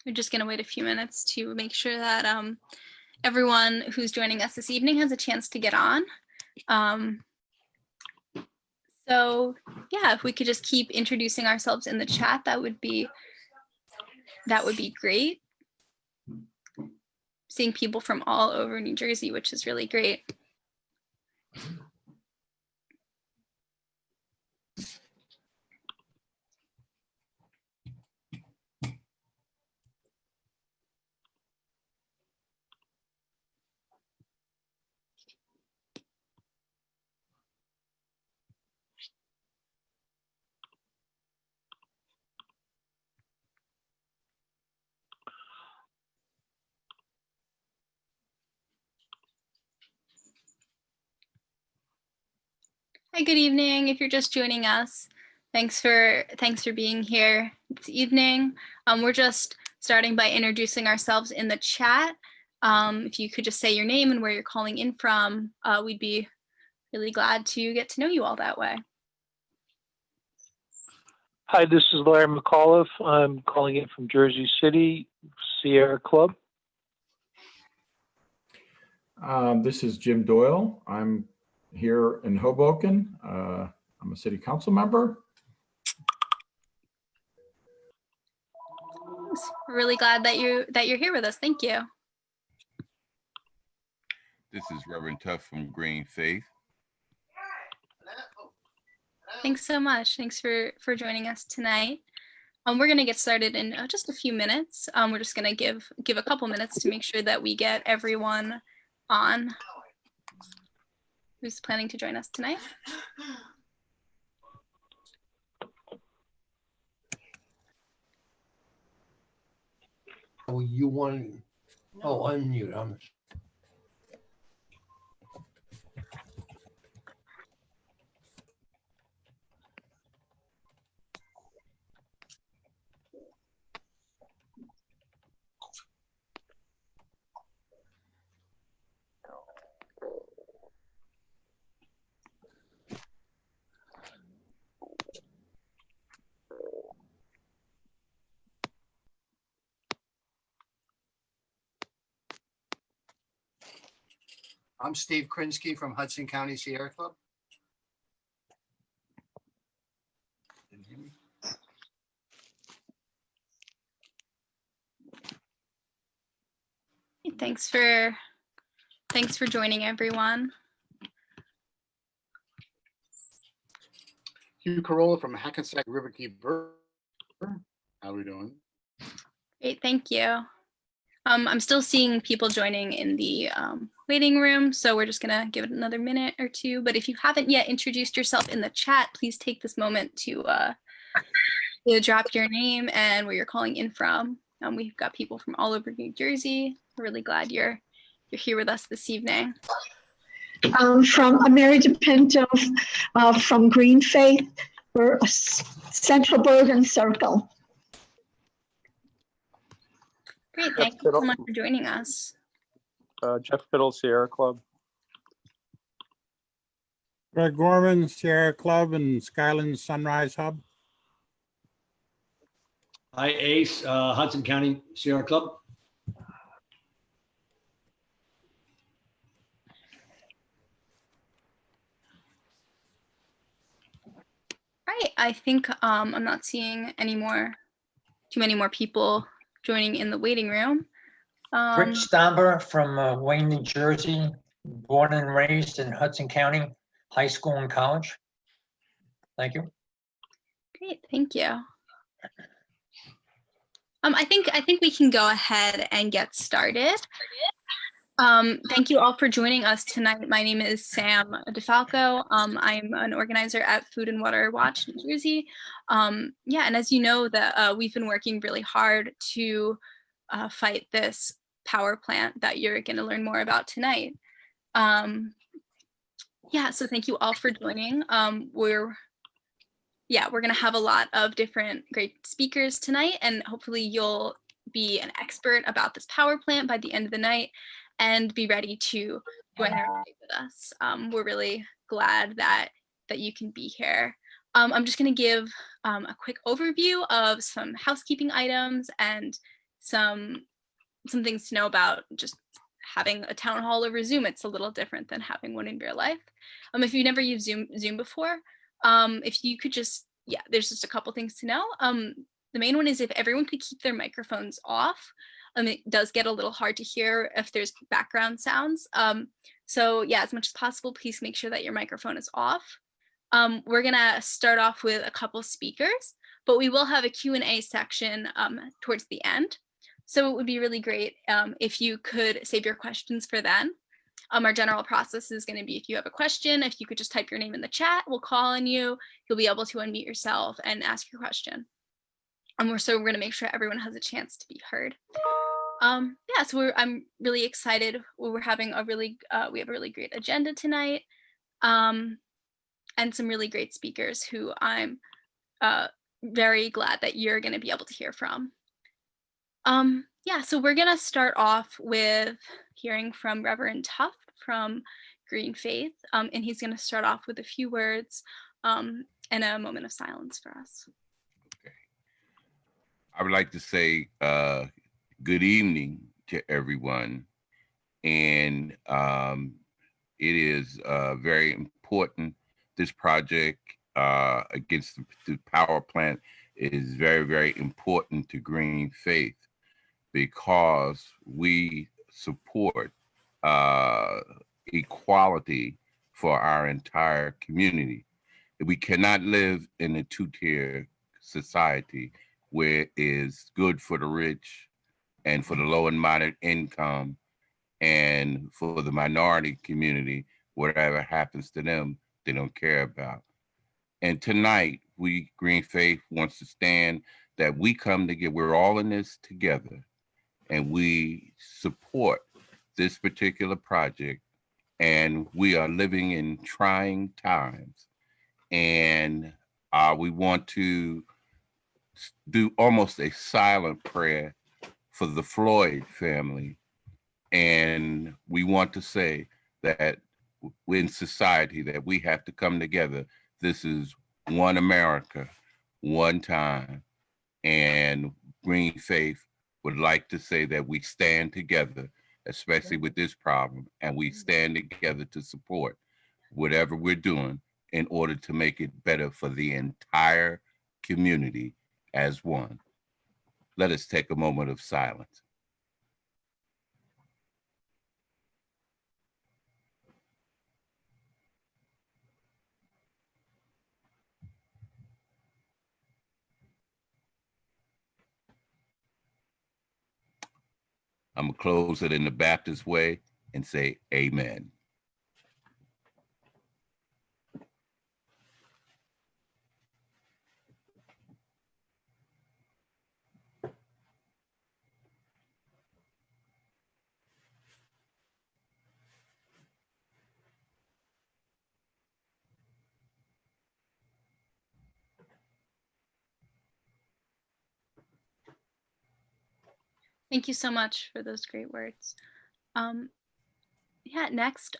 We're just going to wait a few minutes to make sure that everyone who's joining us this evening has a chance to get on. So yeah, if we could just keep introducing ourselves in the chat, that would be great. Seeing people from all over New Jersey, which is really great. Hi, good evening. If you're just joining us, thanks for being here this evening. We're just starting by introducing ourselves in the chat. If you could just say your name and where you're calling in from, we'd be really glad to get to know you all that way. Hi, this is Larry McAuliffe. I'm calling in from Jersey City, Sierra Club. This is Jim Doyle. I'm here in Hoboken. I'm a city council member. We're really glad that you're here with us. Thank you. This is Reverend Tuff from Green Faith. Thanks so much. Thanks for joining us tonight. We're going to get started in just a few minutes. We're just going to give a couple minutes to make sure that we get everyone on who's planning to join us tonight. Oh, you want? Oh, unmute. I'm Steve Krinsky from Hudson County Sierra Club. Thanks for joining, everyone. Hugh Carolla from Hackensack Riverkeep. How are we doing? Great, thank you. I'm still seeing people joining in the waiting room, so we're just gonna give it another minute or two. But if you haven't yet introduced yourself in the chat, please take this moment to drop your name and where you're calling in from. We've got people from all over New Jersey. We're really glad you're here with us this evening. I'm Mary DePinto from Green Faith. We're a Central Bergen Circle. Great, thank you so much for joining us. Jeff Fiddle, Sierra Club. Greg Gorman, Sierra Club and Skyland Sunrise Hub. Hi, Ace, Hudson County Sierra Club. Right, I think I'm not seeing too many more people joining in the waiting room. Rich Stamber from Wayne, New Jersey, born and raised in Hudson County, high school and college. Thank you. Great, thank you. I think we can go ahead and get started. Thank you all for joining us tonight. My name is Sam DeFalco. I'm an organizer at Food and Water Watch New Jersey. Yeah, and as you know, we've been working really hard to fight this power plant that you're going to learn more about tonight. Yeah, so thank you all for joining. We're going to have a lot of different great speakers tonight, and hopefully you'll be an expert about this power plant by the end of the night and be ready to join our debate with us. We're really glad that you can be here. I'm just going to give a quick overview of some housekeeping items and some things to know about just having a town hall over Zoom. It's a little different than having one in real life. If you've never used Zoom before, if you could just, yeah, there's just a couple things to know. The main one is if everyone could keep their microphones off. It does get a little hard to hear if there's background sounds. So yeah, as much as possible, please make sure that your microphone is off. We're gonna start off with a couple speakers, but we will have a Q&A section towards the end. So it would be really great if you could save your questions for then. Our general process is going to be, if you have a question, if you could just type your name in the chat, we'll call on you. You'll be able to unmute yourself and ask your question. And we're going to make sure everyone has a chance to be heard. Yeah, so I'm really excited. We're having we have a really great agenda tonight, and some really great speakers who I'm very glad that you're going to be able to hear from. Yeah, so we're gonna start off with hearing from Reverend Tuft from Green Faith, and he's gonna start off with a few words and a moment of silence for us. Okay. I would like to say good evening to everyone. And it is very important. This project against the power plant is very, very important to Green Faith, because we support equality for our entire community. We cannot live in a two-tier society where it is good for the rich and for the low and moderate income, and for the minority community, whatever happens to them, they don't care about. And tonight, we, Green Faith, wants to stand that we come together, we're all in this together, and we support this particular project. And we are living in trying times. And we want to do almost a silent prayer for the Floyd family. And we want to say that in society that we have to come together. This is one America, one time. And Green Faith would like to say that we stand together, especially with this problem, and we stand together to support whatever we're doing in order to make it better for the entire community as one. Let us take a moment of silence. I'm gonna close it in the Baptist way and say amen. Thank you so much for those great words. Yeah, next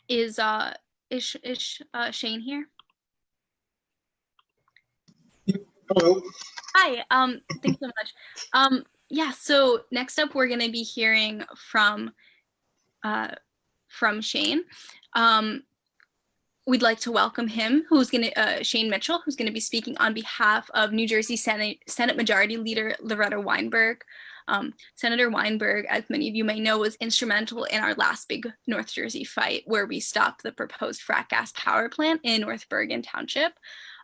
is Shane here? Hello. Hi, thanks so much. Yeah, so next up we're gonna be hearing from Shane. We'd like to welcome him, Shane Mitchell, who's gonna be speaking on behalf of New Jersey Senate Majority Leader Loretta Weinberg. Senator Weinberg, as many of you may know, was instrumental in our last big North Jersey fight, where we stopped the proposed frack gas power plant in North Bergen Township.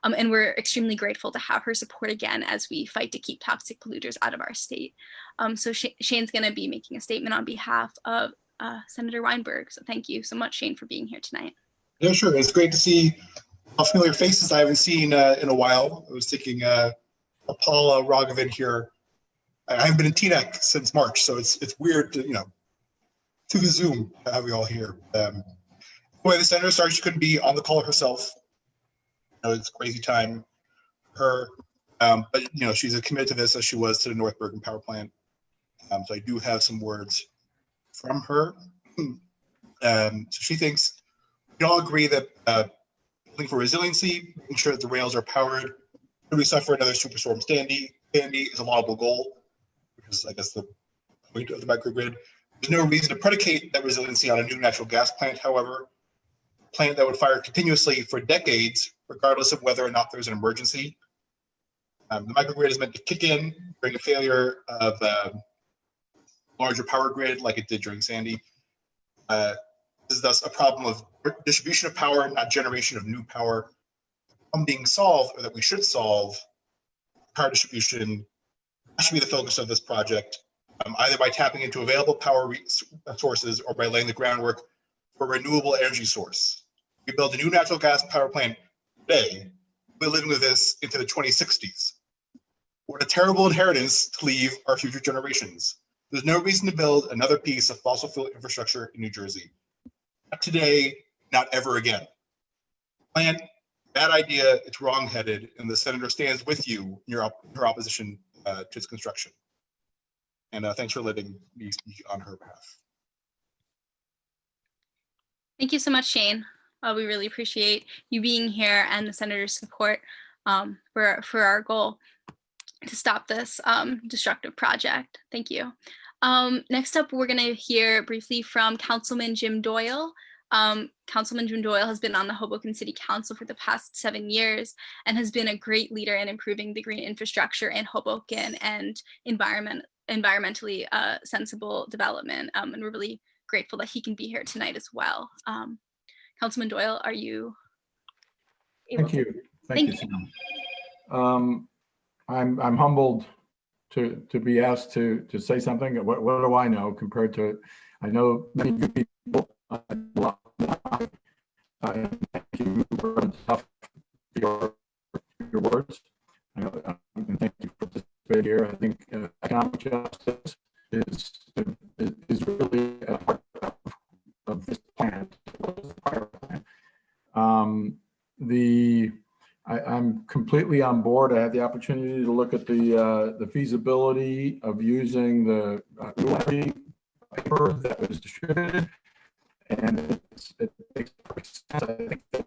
And we're extremely grateful to have her support again as we fight to keep toxic polluters out of our state. So Shane's gonna be making a statement on behalf of Senator Weinberg. So thank you so much, Shane, for being here tonight. Yeah, sure. It's great to see familiar faces I haven't seen in a while. I was thinking Paula Raghavan here. I haven't been in TNEC since March, so it's weird to, through the Zoom to have you all here. Anyway, the senator, sorry she couldn't be on the call herself. It's a crazy time for her, but she's as committed to this as she was to the North Bergen power plant. So I do have some words from her. So she thinks we all agree that looking for resiliency, ensure that the rails are powered. Should we suffer another superstorm Sandy is a laudable goal. is I guess the point of the microgrid. There's no reason to predicate that resiliency on a new natural gas plant, however. A plant that would fire continuously for decades, regardless of whether or not there's an emergency. The microgrid is meant to kick in during a failure of a larger power grid like it did during Sandy. This is thus a problem of distribution of power, not generation of new power. Being solved, or that we should solve, power distribution should be the focus of this project, either by tapping into available power sources or by laying the groundwork for a renewable energy source. We build a new natural gas power plant today, we're living with this into the 2060s. What a terrible inheritance to leave our future generations. There's no reason to build another piece of fossil fuel infrastructure in New Jersey. Not today, not ever again. Plant, bad idea, it's wrong-headed, and the senator stands with you in your opposition to its construction. And thanks for letting me speak on her behalf. Thank you so much, Shane. We really appreciate you being here and the senator's support for our goal to stop this destructive project. Thank you. Next up, we're going to hear briefly from Councilman Jim Doyle. Councilman Jim Doyle has been on the Hoboken City Council for the past 7 years and has been a great leader in improving the green infrastructure in Hoboken and environmentally sensible development. And we're really grateful that he can be here tonight as well. Councilman Doyle, are you able to? Thank you, Sam. I'm humbled to be asked to say something. What do I know compared to, I know many good people. Thank you for your words. And thank you for participating here. I think economic justice is really a part of this plan. I'm completely on board. I had the opportunity to look at the feasibility of using the paper that was distributed, and it makes perfect sense. I think that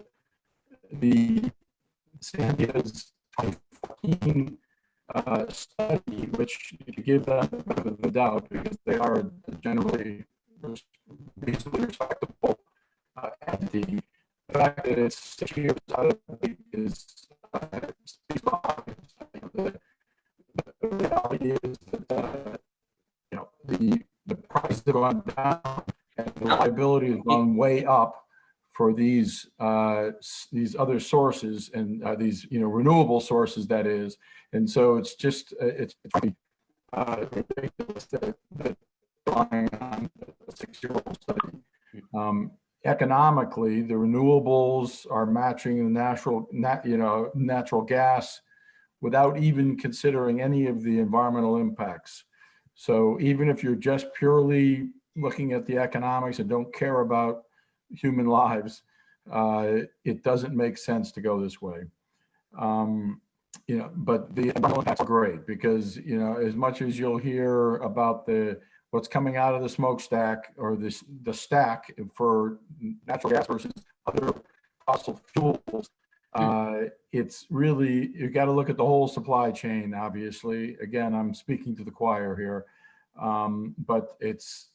the Sandia's 2014 study, which you give them the benefit of the doubt because they are generally reasonably respectable entity. The fact that it's 6 years out of date is the reality is that the price have gone down and the liability has gone way up for these other sources and these renewable sources, that is. And so it's just it's pretty ridiculous that relying on a 6-year-old study. Economically, the renewables are matching the natural gas without even considering any of the environmental impacts. So even if you're just purely looking at the economics and don't care about human lives, it doesn't make sense to go this way. But the environmental impacts are great because as much as you'll hear about what's coming out of the smokestack or the stack for natural gas versus other fossil fuels, it's really, you got to look at the whole supply chain. Obviously, again, I'm speaking to the choir here, but it's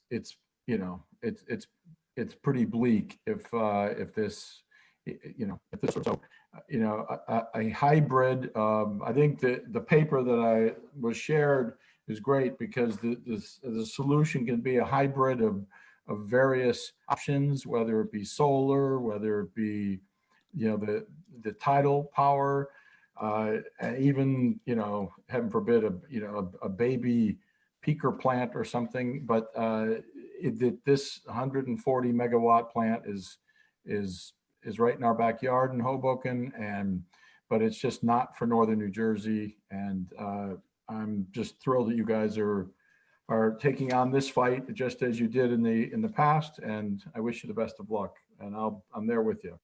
pretty bleak if this so a hybrid. I think the paper that was shared is great because the solution can be a hybrid of various options, whether it be solar, whether it be the tidal power, and even heaven forbid a baby peaker plant or something. But this 140 megawatt plant is right in our backyard in Hoboken, but it's just not for northern New Jersey. And I'm just thrilled that you guys are taking on this fight just as you did in the past, and I wish you the best of luck. And I'm there with you.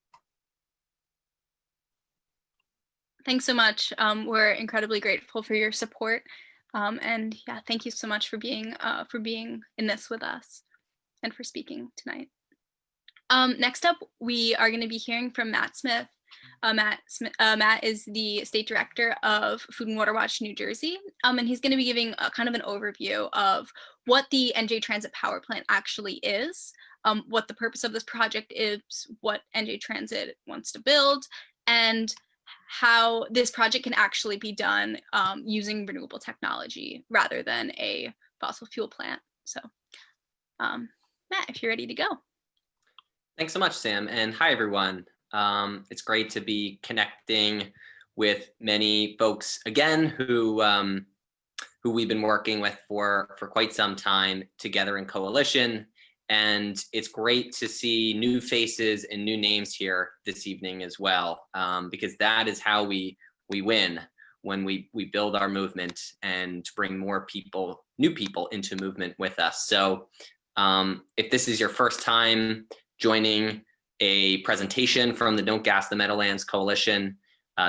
Thanks so much. We're incredibly grateful for your support, and yeah, thank you so much for being in this with us and for speaking tonight. Next up, we are going to be hearing from Matt Smith. Matt is the state director of Food and Water Watch New Jersey, and he's going to be giving a kind of an overview of what the NJ Transit Power Plant actually is, what the purpose of this project is, what NJ Transit wants to build, and how this project can actually be done using renewable technology rather than a fossil fuel plant. So, Matt, if you're ready to go. Thanks so much, Sam, and hi, everyone. It's great to be connecting with many folks again who we've been working with for quite some time together in coalition. And it's great to see new faces and new names here this evening as well, because that is how we win when we build our movement and bring more people, new people into movement with us. So if this is your first time joining a presentation from the Don't Gas the Meadowlands Coalition,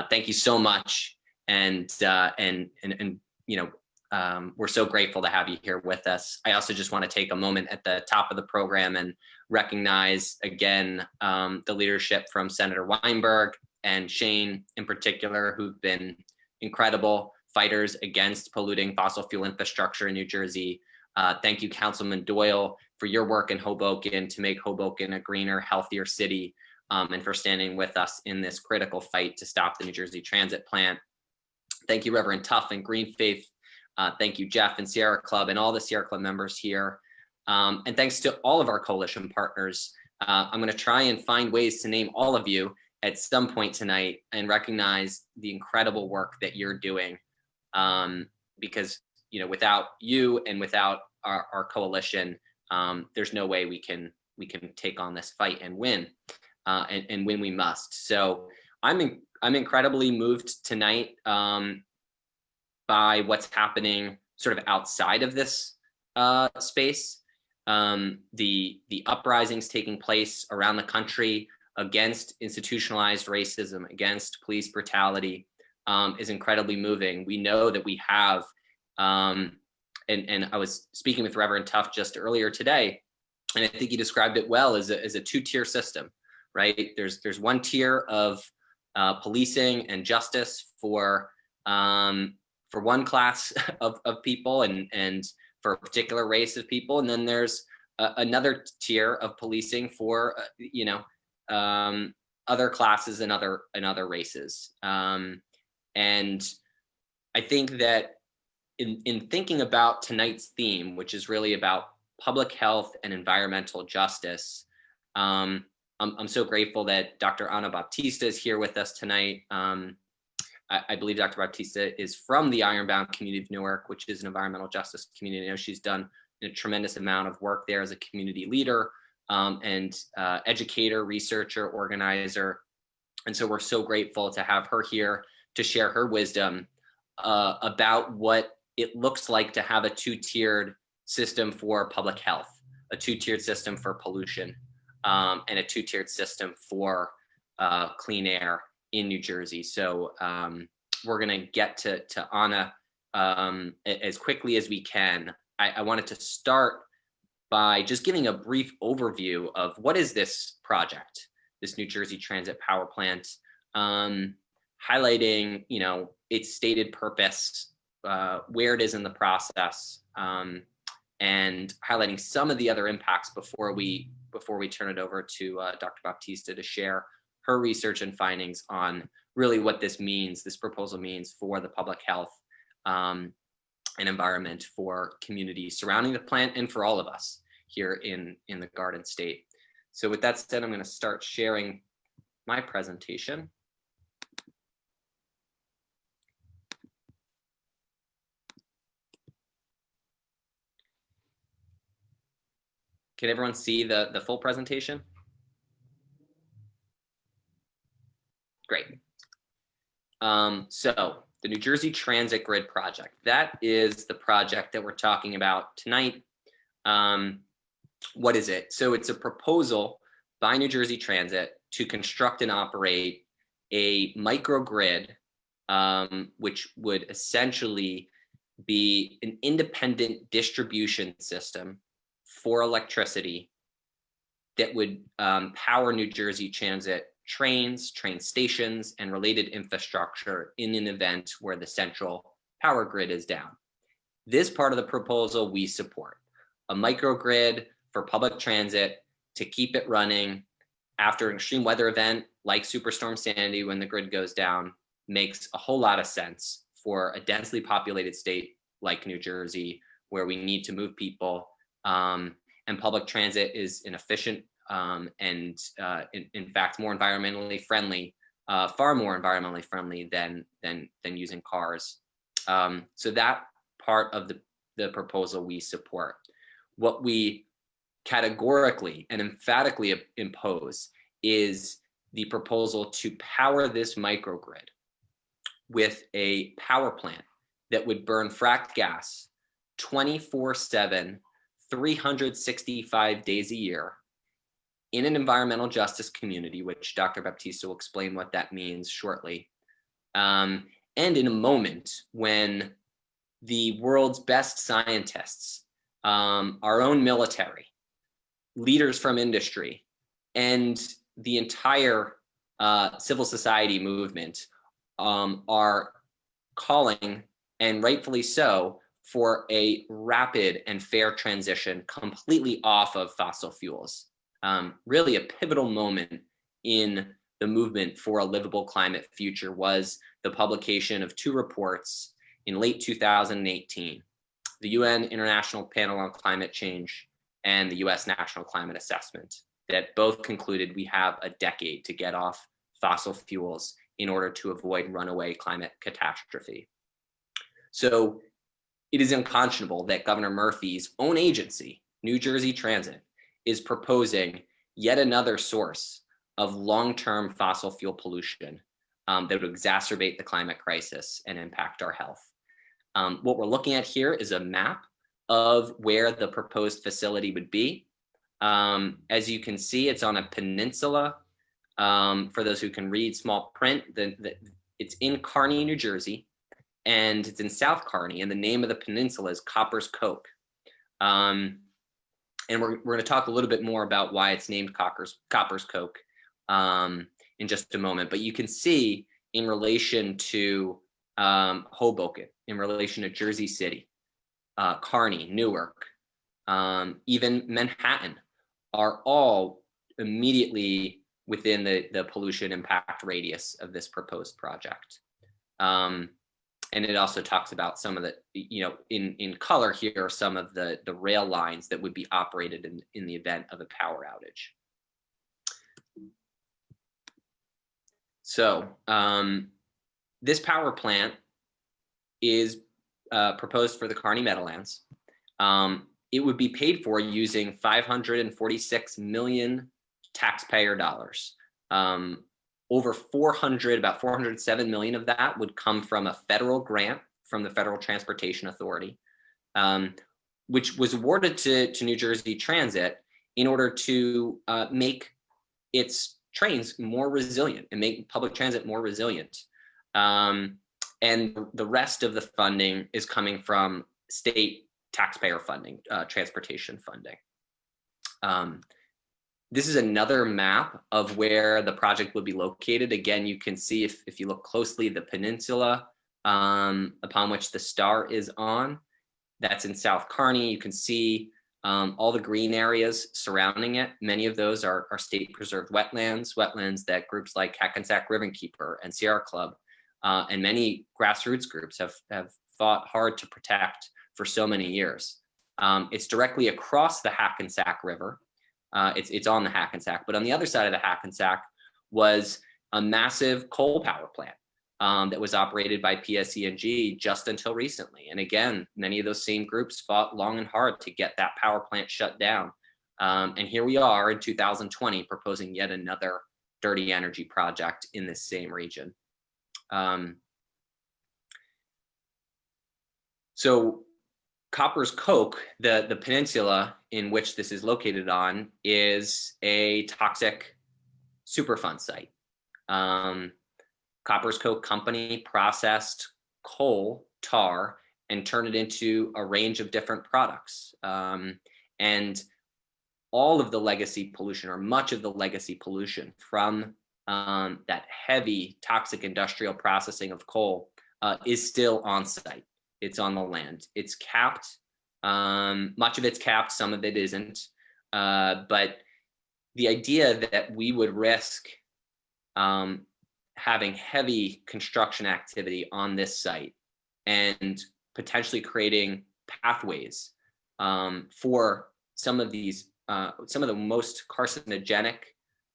thank you so much. And you know, we're so grateful to have you here with us. I also just want to take a moment at the top of the program and recognize again the leadership from Senator Weinberg and Shane in particular, who've been incredible fighters against polluting fossil fuel infrastructure in New Jersey. Thank you, Councilman Doyle, for your work in Hoboken to make Hoboken a greener, healthier city, and for standing with us in this critical fight to stop the New Jersey Transit Plant. Thank you, Reverend Tuff and Green Faith. Thank you, Jeff and Sierra Club and all the Sierra Club members here. And thanks to all of our coalition partners. I'm going to try and find ways to name all of you at some point tonight and recognize the incredible work that you're doing. Because, you know, without you and without our coalition, there's no way we can take on this fight and win, and win we must. So I'm incredibly moved tonight by what's happening sort of outside of this space. The uprisings taking place around the country against institutionalized racism, against police brutality, is incredibly moving. We know that we have, and I was speaking with Reverend Tuff just earlier today, and I think he described it well as a two-tier system, right? There's one tier of policing and justice for one class of people and for a particular race of people, and then there's another tier of policing for you know, other classes and other races. And I think that in thinking about tonight's theme, which is really about public health and environmental justice, I'm so grateful that Dr. Ana Baptista is here with us tonight. I believe Dr. Baptista is from the Ironbound community of Newark, which is an environmental justice community. I know she's done a tremendous amount of work there as a community leader and educator, researcher, organizer. And so we're so grateful to have her here to share her wisdom about what it looks like to have a two-tiered system for public health, a two-tiered system for pollution, and a two-tiered system for clean air in New Jersey. So we're gonna get to Ana as quickly as we can. I wanted to start by just giving a brief overview of what is this project, this New Jersey Transit Power Plant, highlighting, you know, its stated purpose, where it is in the process, and highlighting some of the other impacts before we turn it over to Dr. Baptista to share her research and findings on really what this means, this proposal means for the public health and environment for communities surrounding the plant and for all of us here in the Garden State. So with that said, I'm going to start sharing my presentation. Can everyone see the full presentation? Great. So the New Jersey Transit Grid Project, that is the project that we're talking about tonight. What is it? So it's a proposal by New Jersey Transit to construct and operate a microgrid, which would essentially be an independent distribution system for electricity that would power New Jersey Transit trains, train stations, and related infrastructure in an event where the central power grid is down. This part of the proposal we support. A microgrid for public transit to keep it running after an extreme weather event like Superstorm Sandy, when the grid goes down, makes a whole lot of sense for a densely populated state like New Jersey, where we need to move people. And public transit is an efficient and in fact more environmentally friendly, far more environmentally friendly than using cars. So that part of the proposal we support. What we categorically and emphatically impose is the proposal to power this microgrid with a power plant that would burn fracked gas 24/7, 365 days a year in an environmental justice community, which Dr. Baptista will explain what that means shortly. And in a moment when the world's best scientists, our own military, leaders from industry, and the entire civil society movement are calling, and rightfully so, for a rapid and fair transition completely off of fossil fuels. Really a pivotal moment in the movement for a livable climate future was the publication of two reports in late 2018, the UN International Panel on Climate Change and the US National Climate Assessment, that both concluded we have a decade to get off fossil fuels in order to avoid runaway climate catastrophe. So it is unconscionable that Governor Murphy's own agency, New Jersey Transit, is proposing yet another source of long-term fossil fuel pollution that would exacerbate the climate crisis and impact our health. What we're looking at here is a map of where the proposed facility would be. As you can see, it's on a peninsula. For those who can read small print, it's in Kearny, New Jersey, and it's in South Kearny, and the name of the peninsula is Copper's Cove. And we're going to talk a little bit more about why it's named Copper's Cove in just a moment. But you can see in relation to Hoboken, in relation to Jersey City, Kearny, Newark, even Manhattan are all immediately within the pollution impact radius of this proposed project. And it also talks about some of the, in color here, some of the rail lines that would be operated in the event of a power outage. So this power plant is proposed for the Kearny Meadowlands. It would be paid for using 546 million taxpayer dollars. Over about 407 million of that would come from a federal grant from the Federal Transportation Authority, which was awarded to New Jersey Transit in order to make its trains more resilient and make public transit more resilient. And the rest of the funding is coming from state taxpayer funding, transportation funding. This is another map of where the project would be located. Again, you can see if you look closely, the peninsula upon which the star is on, that's in South Kearny. You can see all the green areas surrounding it. Many of those are state preserved wetlands that groups like Hackensack Ribbonkeeper and Sierra Club and many grassroots groups have fought hard to protect for so many years. It's directly across the Hackensack River. It's on the Hackensack, but on the other side of the Hackensack was a massive coal power plant that was operated by PSE&G just until recently. And again, many of those same groups fought long and hard to get that power plant shut down. And here we are in 2020 proposing yet another dirty energy project in this same region. So Copper's Cove, the peninsula in which this is located on, is a toxic Superfund site. Copper's Cove Company processed coal, tar, and turned it into a range of different products. And all of the legacy pollution, or much of the legacy pollution from that heavy toxic industrial processing of coal is still on site. It's on the land. It's capped. Much of it's capped, some of it isn't. But the idea that we would risk having heavy construction activity on this site and potentially creating pathways for some of these, some of the most carcinogenic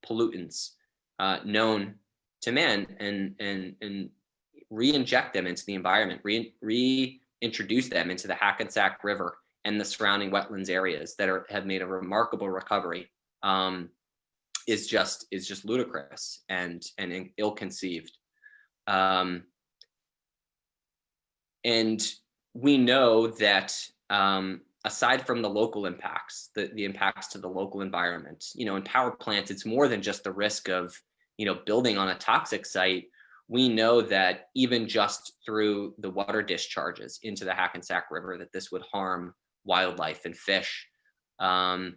pollutants known to man, and re-inject them into the environment, reintroduce them into the Hackensack River and the surrounding wetlands areas that have made a remarkable recovery, is just ludicrous and ill-conceived. And we know that aside from the local impacts, the impacts to the local environment, in power plants, it's more than just the risk of, building on a toxic site. We know that even just through the water discharges into the Hackensack River, that this would harm wildlife and fish, and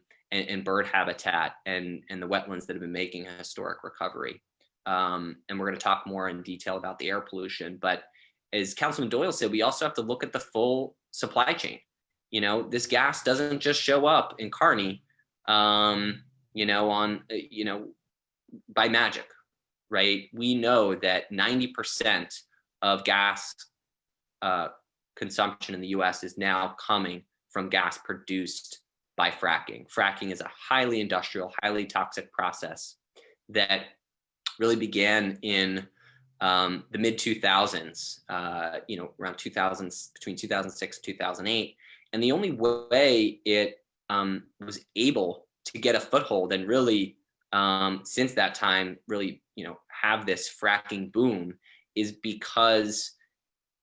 bird habitat, and the wetlands that have been making a historic recovery. And we're going to talk more in detail about the air pollution. But as Councilman Doyle said, we also have to look at the full supply chain. This gas doesn't just show up in Kearny, by magic, right? We know that 90% of gas consumption in the US is now coming from gas produced by fracking. Fracking is a highly industrial, highly toxic process that really began in the mid 2000s, around 2000, between 2006 and 2008. And the only way it was able to get a foothold and really, since that time, really, have this fracking boom is because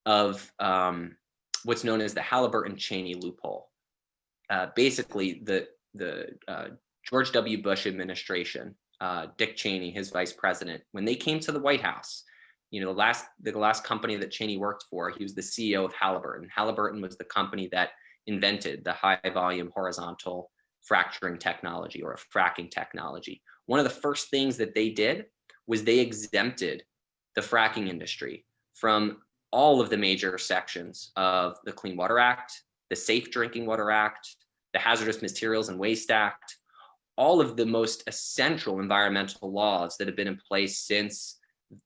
of what's known as the Halliburton-Cheney loophole. Basically, the George W. Bush administration, Dick Cheney, his vice president, when they came to the White House, the last company that Cheney worked for, he was the CEO of Halliburton. Halliburton was the company that invented the high volume horizontal fracturing technology, or a fracking technology. One of the first things that they did was they exempted the fracking industry from all of the major sections of the Clean Water Act, the Safe Drinking Water Act, the Hazardous Materials and Waste Act, all of the most essential environmental laws that have been in place since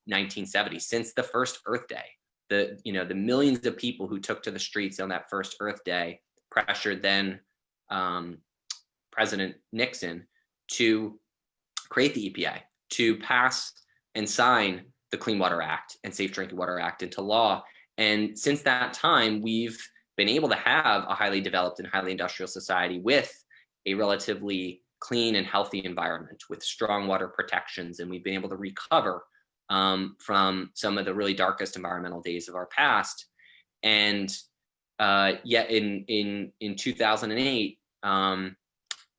1970, since the first Earth Day. The millions of people who took to the streets on that first Earth Day pressured then President Nixon to create the EPA, to pass and sign the Clean Water Act and Safe Drinking Water Act into law. And since that time, we've been able to have a highly developed and highly industrial society with a relatively clean and healthy environment with strong water protections. And we've been able to recover from some of the really darkest environmental days of our past. And yet in 2008,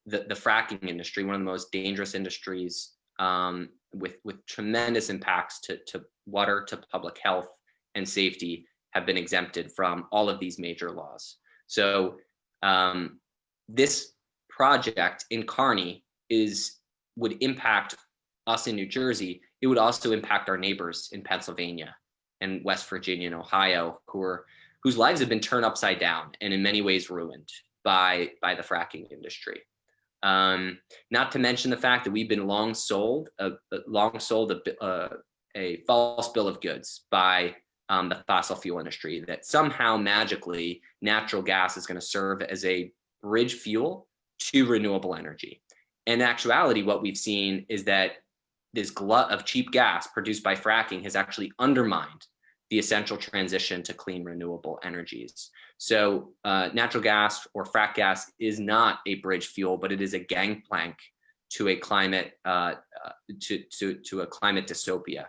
the fracking industry, one of the most dangerous industries, with tremendous impacts to water, to public health and safety, have been exempted from all of these major laws. So this project in Kearny would impact us in New Jersey. It would also impact our neighbors in Pennsylvania and West Virginia and Ohio, whose lives have been turned upside down and in many ways ruined by the fracking industry. Not to mention the fact that we've been long sold a false bill of goods by the fossil fuel industry, that somehow magically natural gas is going to serve as a bridge fuel to renewable energy. In actuality, what we've seen is that this glut of cheap gas produced by fracking has actually undermined the essential transition to clean renewable energies. So natural gas, or frack gas, is not a bridge fuel, but it is a gangplank to a climate to a climate dystopia.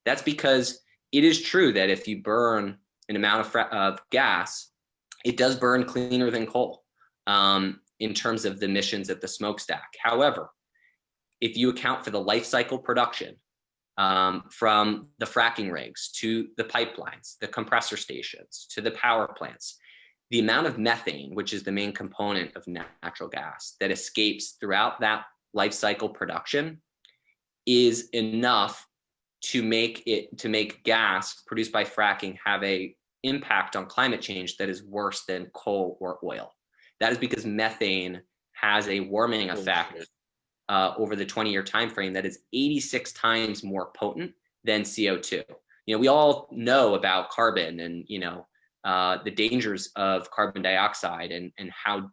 That's because it is true that if you burn an amount of gas, it does burn cleaner than coal in terms of the emissions at the smokestack. However, if you account for the life cycle production, from the fracking rigs to the pipelines, the compressor stations, to the power plants, the amount of methane, which is the main component of natural gas, that escapes throughout that life cycle production is enough to make gas produced by fracking have a impact on climate change that is worse than coal or oil. That is because methane has a warming effect over the 20-year time frame that is 86 times more potent than CO2. We all know about carbon and the dangers of carbon dioxide and how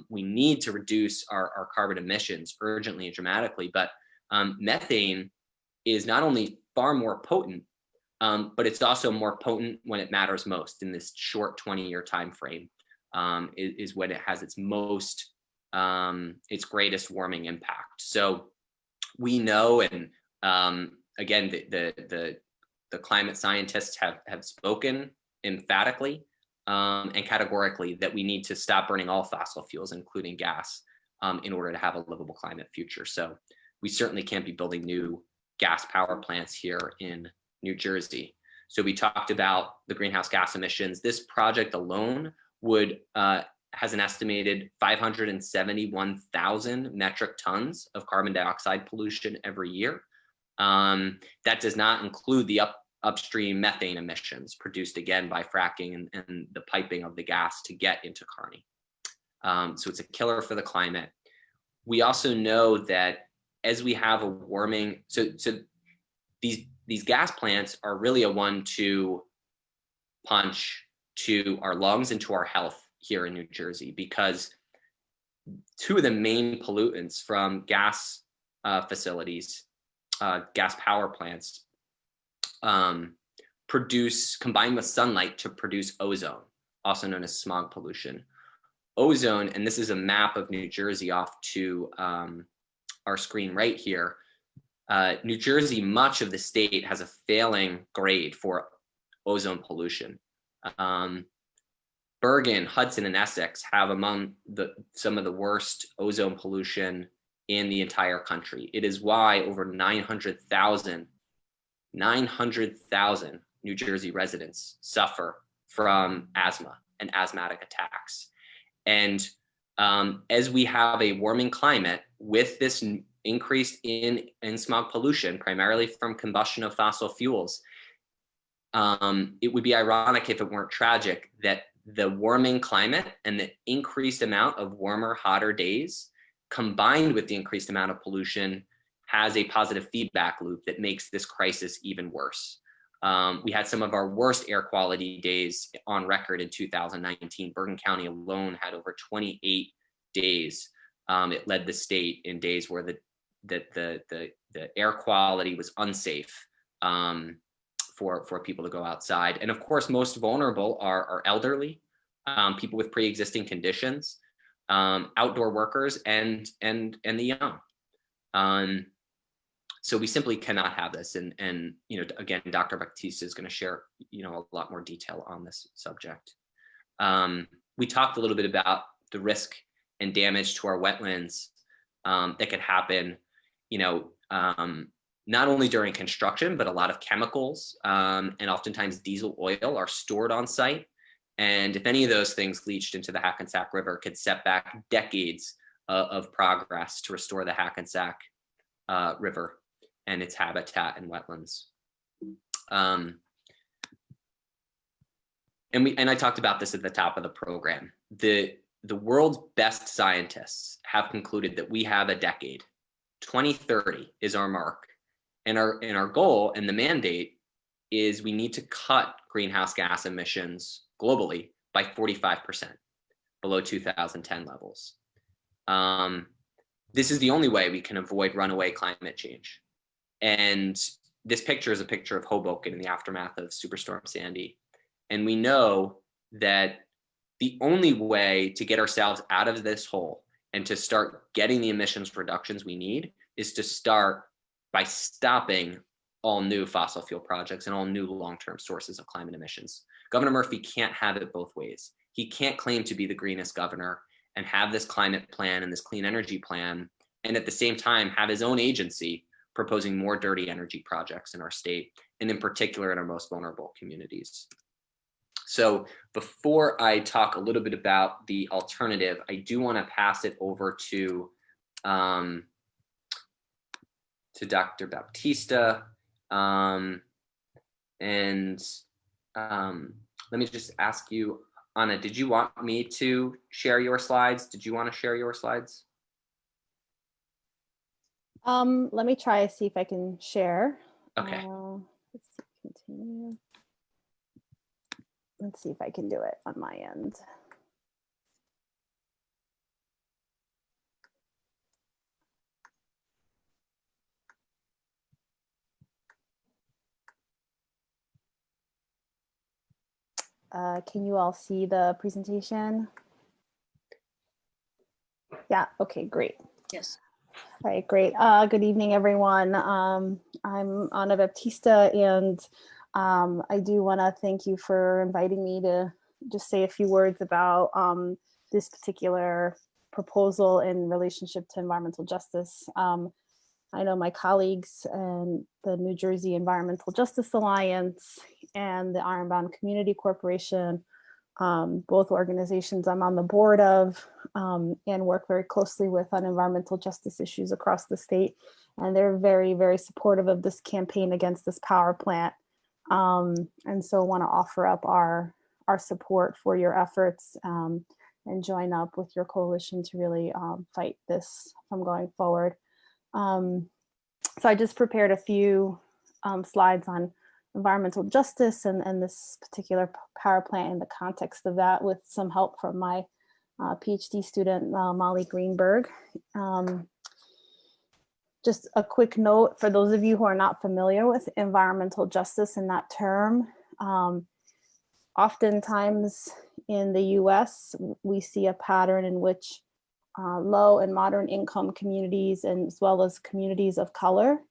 we need to reduce our carbon emissions urgently and dramatically. But methane is not only far more potent, but it's also more potent when it matters most in this short 20-year time frame. Is when it has its most its greatest warming impact. So we know, and again, the climate scientists have spoken emphatically and categorically that we need to stop burning all fossil fuels, including gas, in order to have a livable climate future. So we certainly can't be building new gas power plants here in New Jersey. So we talked about the greenhouse gas emissions. This project alone has an estimated 571,000 metric tons of carbon dioxide pollution every year. That does not include the upstream methane emissions produced again by fracking and the piping of the gas to get into Kearny. So it's a killer for the climate. We also know that as we have a warming, so these gas plants are really a 1-2 punch to our lungs and to our health here in New Jersey, because two of the main pollutants from gas facilities, gas power plants, combine with sunlight to produce ozone, also known as smog pollution. Ozone, and this is a map of New Jersey off to our screen right here. New Jersey, much of the state has a failing grade for ozone pollution. Bergen, Hudson, and Essex have among some of the worst ozone pollution in the entire country. It is why over 900,000 New Jersey residents suffer from asthma and asthmatic attacks. And as we have a warming climate with this increase in smog pollution, primarily from combustion of fossil fuels, it would be ironic if it weren't tragic that the warming climate and the increased amount of warmer, hotter days combined with the increased amount of pollution has a positive feedback loop that makes this crisis even worse. We had some of our worst air quality days on record in 2019. Bergen County alone had over 28 days. It led the state in days where the air quality was unsafe for people to go outside. And of course, most vulnerable are elderly, people with pre-existing conditions, outdoor workers, and the young. So we simply cannot have this. And again, Dr. Baptiste is going to share a lot more detail on this subject. We talked a little bit about the risk and damage to our wetlands that could happen, not only during construction, but a lot of chemicals and oftentimes diesel oil are stored on site. And if any of those things leached into the Hackensack River, could set back decades of progress to restore the Hackensack River and its habitat and wetlands. And I talked about this at the top of the program. The world's best scientists have concluded that we have a decade. 2030 is our mark. And our goal and the mandate is we need to cut greenhouse gas emissions globally by 45% below 2010 levels. This is the only way we can avoid runaway climate change. And this picture is a picture of Hoboken in the aftermath of Superstorm Sandy. And we know that the only way to get ourselves out of this hole and to start getting the emissions reductions we need is to start by stopping all new fossil fuel projects and all new long-term sources of climate emissions. Governor Murphy can't have it both ways. He can't claim to be the greenest governor and have this climate plan and this clean energy plan, and at the same time have his own agency proposing more dirty energy projects in our state, and in particular in our most vulnerable communities. So before I talk a little bit about the alternative, I do want to pass it over to to Dr. Baptista. Let me just ask you, Anna, did you want me to share your slides? Did you want to share your slides? Let me try see if I can share. Okay. Let's see, continue. Let's see if I can do it on my end. Can you all see the presentation? Yeah, okay, great. Yes. All right, great. Good evening, everyone. I'm Ana Baptista, and I do want to thank you for inviting me to just say a few words about this particular proposal in relationship to environmental justice. I know my colleagues and the New Jersey Environmental Justice Alliance and the Ironbound Community Corporation, both organizations I'm on the board of, and work very closely with on environmental justice issues across the state. And they're very, very supportive of this campaign against this power plant. And so want to offer up our support for your efforts and join up with your coalition to really fight this from going forward. So I just prepared a few slides on environmental justice and this particular power plant in the context of that, with some help from my PhD student, Molly Greenberg. Just a quick note for those of you who are not familiar with environmental justice and that term. Oftentimes in the US, we see a pattern in which low and moderate income communities, and as well as communities of color,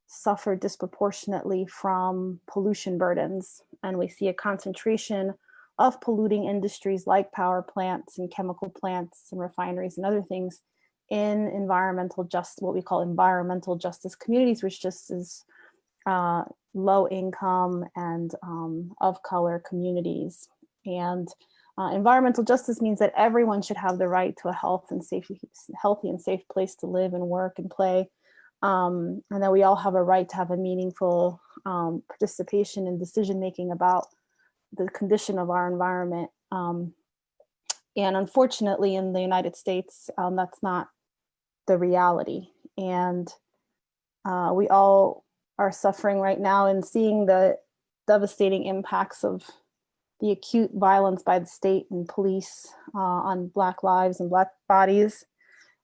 suffer disproportionately from pollution burdens. And we see a concentration of polluting industries like power plants and chemical plants and refineries and other things in what we call environmental justice communities, which just is low income and of color communities. And environmental justice means that everyone should have the right to a healthy and safe place to live and work and play. And that we all have a right to have a meaningful participation in decision-making about the condition of our environment. And unfortunately, in the United States, that's not the reality. And we all are suffering right now and seeing the devastating impacts of the acute violence by the state and police on Black lives and Black bodies.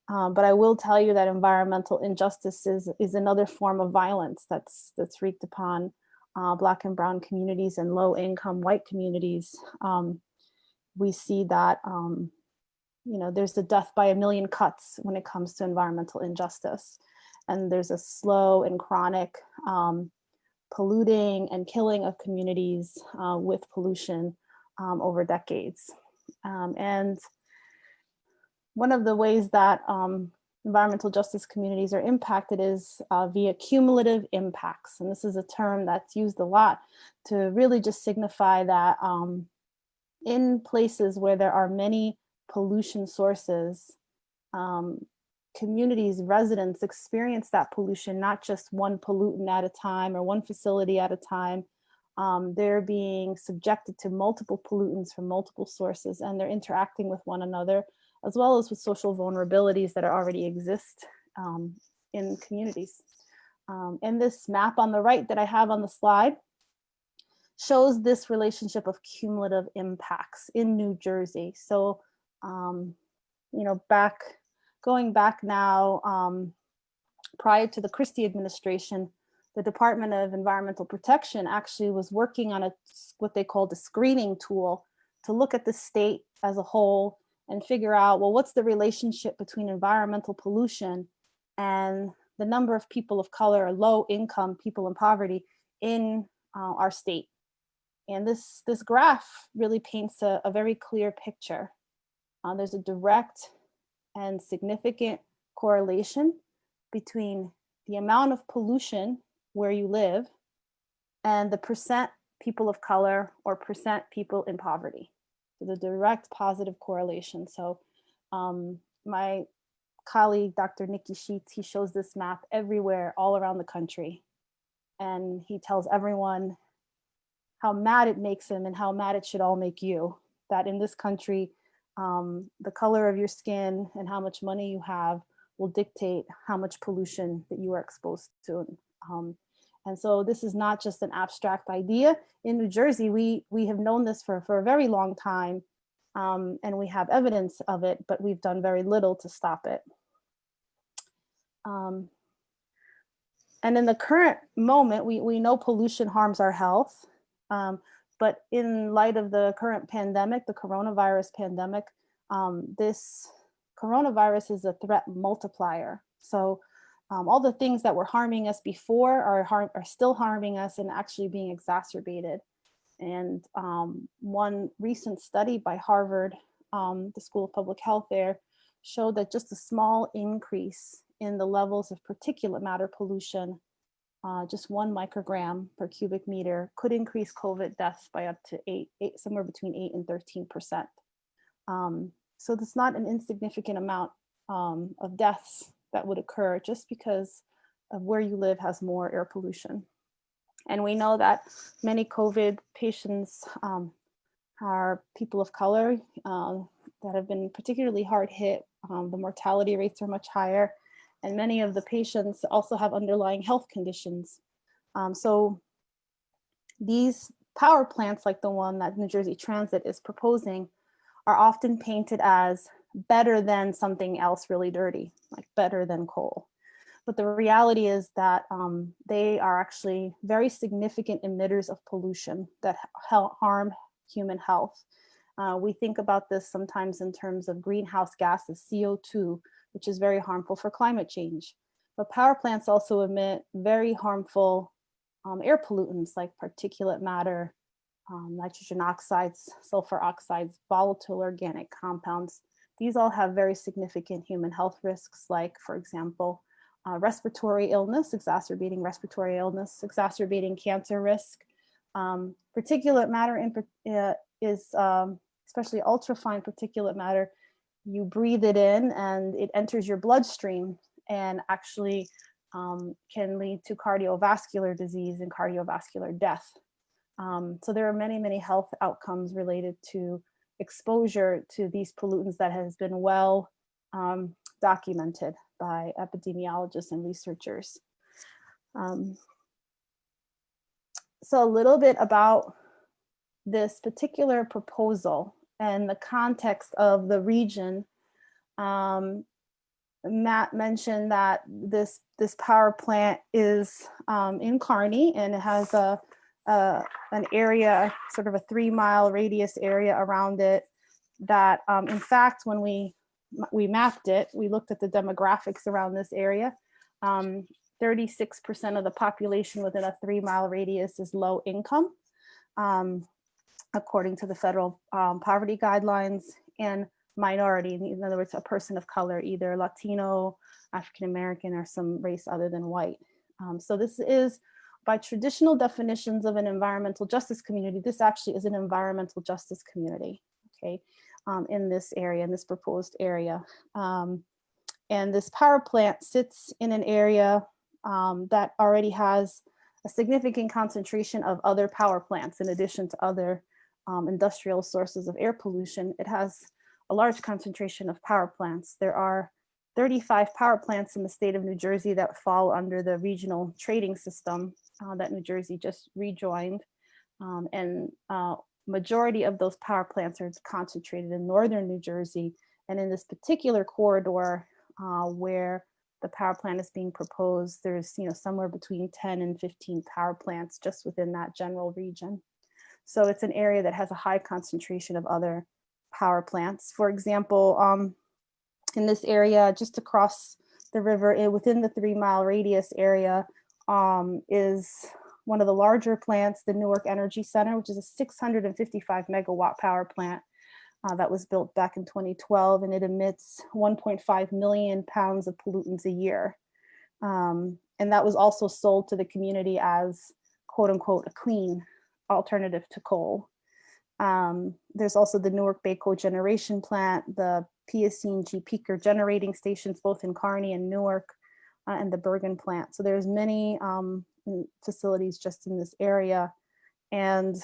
But I will tell you that environmental injustice is another form of violence that's wreaked upon Black and brown communities and low income white communities. We see that there's the death by a million cuts when it comes to environmental injustice. And there's a slow and chronic polluting and killing of communities with pollution over decades. And one of the ways that environmental justice communities are impacted is via cumulative impacts. And this is a term that's used a lot to really just signify that in places where there are many pollution sources, communities, residents experience that pollution, not just one pollutant at a time or one facility at a time. They're being subjected to multiple pollutants from multiple sources, and they're interacting with one another, as well as with social vulnerabilities that already exist in communities. And this map on the right that I have on the slide shows this relationship of cumulative impacts in New Jersey. So, going back now, prior to the Christie administration, the Department of Environmental Protection actually was working on what they called a screening tool to look at the state as a whole and figure out, well, what's the relationship between environmental pollution and the number of people of color or low income people in poverty in our state. And this graph really paints a very clear picture. There's a direct and significant correlation between the amount of pollution where you live and the percent people of color or percent people in poverty. So the direct positive correlation. So my colleague, Dr. Nikki Sheets, he shows this map everywhere, all around the country. And he tells everyone how mad it makes him and how mad it should all make you, that in this country, the color of your skin and how much money you have will dictate how much pollution that you are exposed to. And so this is not just an abstract idea. In New Jersey, we have known this for a very long time, and we have evidence of it, but we've done very little to stop it. And in the current moment, we know pollution harms our health, but in light of the current pandemic, the coronavirus pandemic, this coronavirus is a threat multiplier. So all the things that were harming us before are still harming us and actually being exacerbated. And one recent study by Harvard, the School of Public Health there, showed that just a small increase in the levels of particulate matter pollution, just 1 microgram per cubic meter, could increase COVID deaths by up to somewhere between 8 and 13%. So that's not an insignificant amount of deaths that would occur just because of where you live has more air pollution. And we know that many COVID patients are people of color that have been particularly hard hit. The mortality rates are much higher, and many of the patients also have underlying health conditions. So these power plants, like the one that New Jersey Transit is proposing, are often painted as better than something else really dirty, like better than coal. But the reality is that they are actually very significant emitters of pollution that harm human health. We think about this sometimes in terms of greenhouse gases, CO2, which is very harmful for climate change. But power plants also emit very harmful air pollutants like particulate matter, nitrogen oxides, sulfur oxides, volatile organic compounds. These all have very significant human health risks, like, for example, respiratory illness, exacerbating respiratory illness, exacerbating cancer risk. Particulate matter is, especially ultrafine particulate matter, you breathe it in and it enters your bloodstream and actually can lead to cardiovascular disease and cardiovascular death. So there are many, many health outcomes related to exposure to these pollutants that has been well documented by epidemiologists and researchers. So a little bit about this particular proposal and the context of the region. Matt mentioned that this power plant is in Kearny, and it has an area, sort of a 3-mile radius area around it that, in fact, when we mapped it, we looked at the demographics around this area. 36% of the population within a 3-mile radius is low income, according to the federal poverty guidelines, and minority, in other words, a person of color, either Latino, African American, or some race other than white. So this is, by traditional definitions of an environmental justice community, this actually is an environmental justice community, okay, in this area, in this proposed area. And this power plant sits in an area that already has a significant concentration of other power plants. In addition to other industrial sources of air pollution, it has a large concentration of power plants. There are 35 power plants in the state of New Jersey that fall under the regional trading system that New Jersey just rejoined. And majority of those power plants are concentrated in northern New Jersey. And in this particular corridor where the power plant is being proposed, there's somewhere between 10 and 15 power plants just within that general region. So it's an area that has a high concentration of other power plants. For example, in this area, just across the river, within the 3-mile radius area, is one of the larger plants, the Newark Energy Center, which is a 655 megawatt power plant that was built back in 2012, and it emits 1.5 million pounds of pollutants a year. And that was also sold to the community as, quote unquote, a clean alternative to coal. There's also the Newark Bay Cogeneration Plant, the PSC&G peaker generating stations, both in Kearny and Newark, and the Bergen plant. So there's many facilities just in this area. And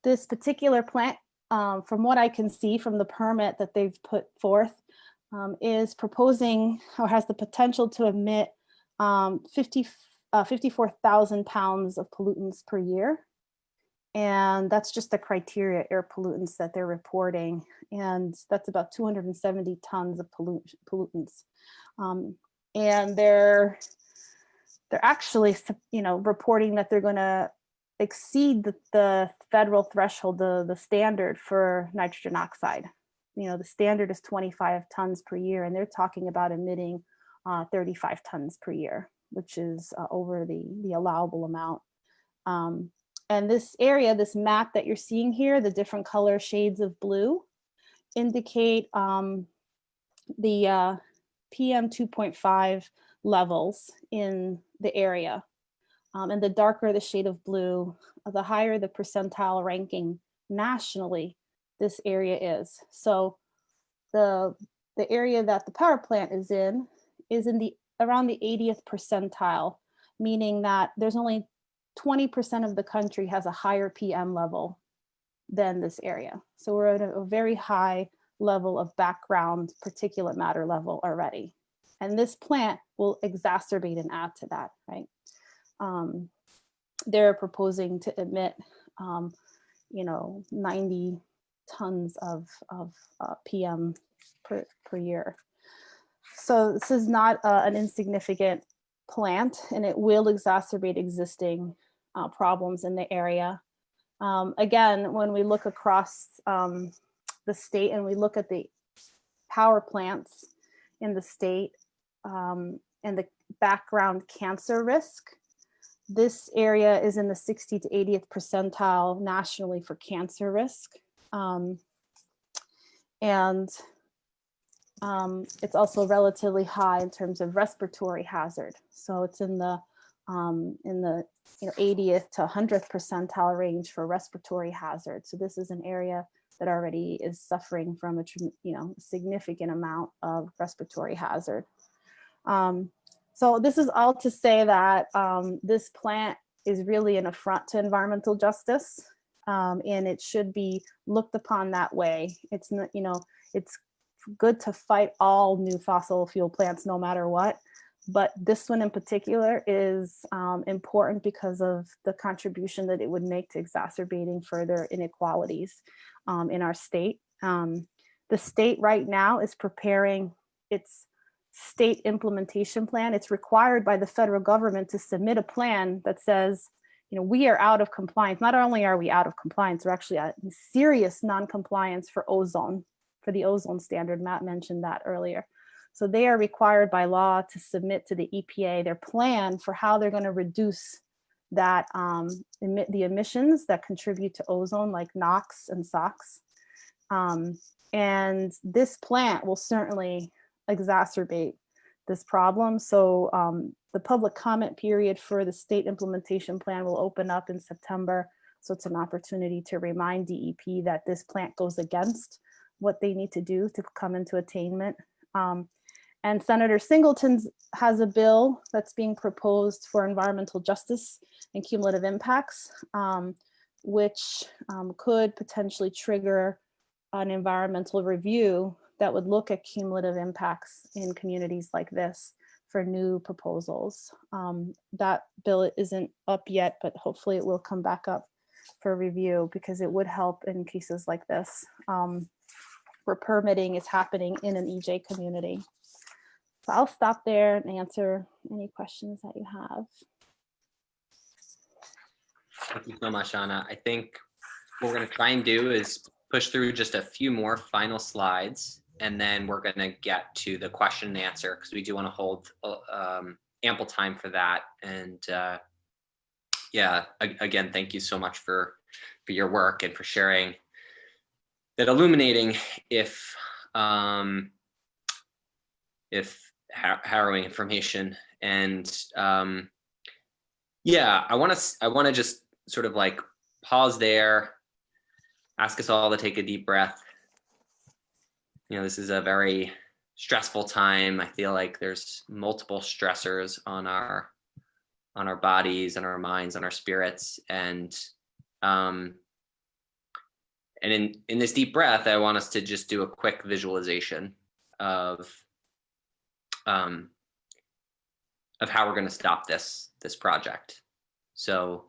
this particular plant, from what I can see from the permit that they've put forth, is proposing or has the potential to emit 54,000 pounds of pollutants per year. And that's just the criteria air pollutants that they're reporting. And that's about 270 tons of pollutants. And they're actually, reporting that they're going to exceed the federal threshold, the standard for nitrogen oxide. The standard is 25 tons per year, and they're talking about emitting 35 tons per year, which is over the allowable amount. And this area, this map that you're seeing here, the different color shades of blue indicate the PM 2.5 levels in the area. And the darker the shade of blue, the higher the percentile ranking nationally this area is. So the area that the power plant is in around the 80th percentile, meaning that there's only 20% of the country has a higher PM level than this area. So we're at a very high level of background particulate matter level already. And this plant will exacerbate and add to that, right? They're proposing to emit, 90 tons of PM per year. So this is not an insignificant plant, and it will exacerbate existing problems in the area. Again, when we look across the state and we look at the power plants in the state and the background cancer risk, this area is in the 60 to 80th percentile nationally for cancer risk. It's also relatively high in terms of respiratory hazard. So it's in the 80th to 100th percentile range for respiratory hazard. So this is an area that already is suffering from a significant amount of respiratory hazard. So this is all to say that this plant is really an affront to environmental justice, and it should be looked upon that way. It's not, it's good to fight all new fossil fuel plants no matter what, but this one in particular is important because of the contribution that it would make to exacerbating further inequalities in our state. The state right now is preparing its state implementation plan. It's required by the federal government to submit a plan that says, we are out of compliance. Not only are we out of compliance, we're actually at serious non-compliance for ozone, for the ozone standard. Matt mentioned that earlier. So they are required by law to submit to the EPA their plan for how they're going to reduce that the emissions that contribute to ozone, like NOx and SOx. And this plant will certainly exacerbate this problem. So the public comment period for the state implementation plan will open up in September. So it's an opportunity to remind DEP that this plant goes against what they need to do to come into attainment. And Senator Singleton has a bill that's being proposed for environmental justice and cumulative impacts, which could potentially trigger an environmental review that would look at cumulative impacts in communities like this for new proposals. That bill isn't up yet, but hopefully it will come back up for review because it would help in cases like this where permitting is happening in an EJ community. So I'll stop there and answer any questions that you have. Thank you so much, Anna. I think what we're going to try and do is push through just a few more final slides, and then we're going to get to the question and answer because we do want to hold ample time for that. And yeah, again, thank you so much for your work and for sharing that, illuminating if harrowing information. And yeah, I want to just sort of like pause there, ask us all to take a deep breath. You know, this is a very stressful time. I feel like there's multiple stressors on our bodies and our minds and our spirits. And in this deep breath, I want us to just do a quick visualization of how we're going to stop this project. So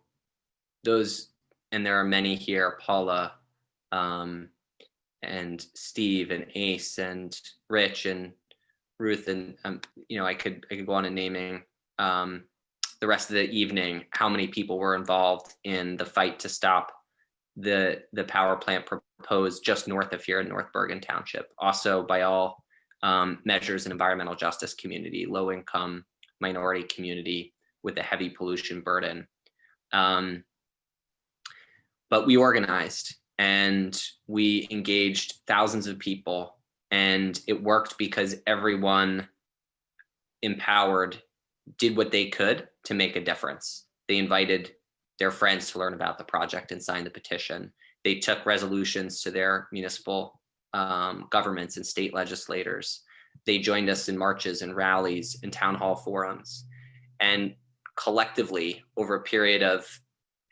those, and there are many here, Paula, and Steve and Ace and Rich and Ruth, and you know, I could go on and naming the rest of the evening how many people were involved in the fight to stop the power plant proposed just north of here in North Bergen Township. Also, by all measures, an environmental justice community, low income minority community with a heavy pollution burden. But we organized and we engaged thousands of people, and it worked because everyone empowered did what they could to make a difference. They invited their friends to learn about the project and sign the petition. They took resolutions to their municipal governments and state legislators. They joined us in marches and rallies and town hall forums. And collectively, over a period of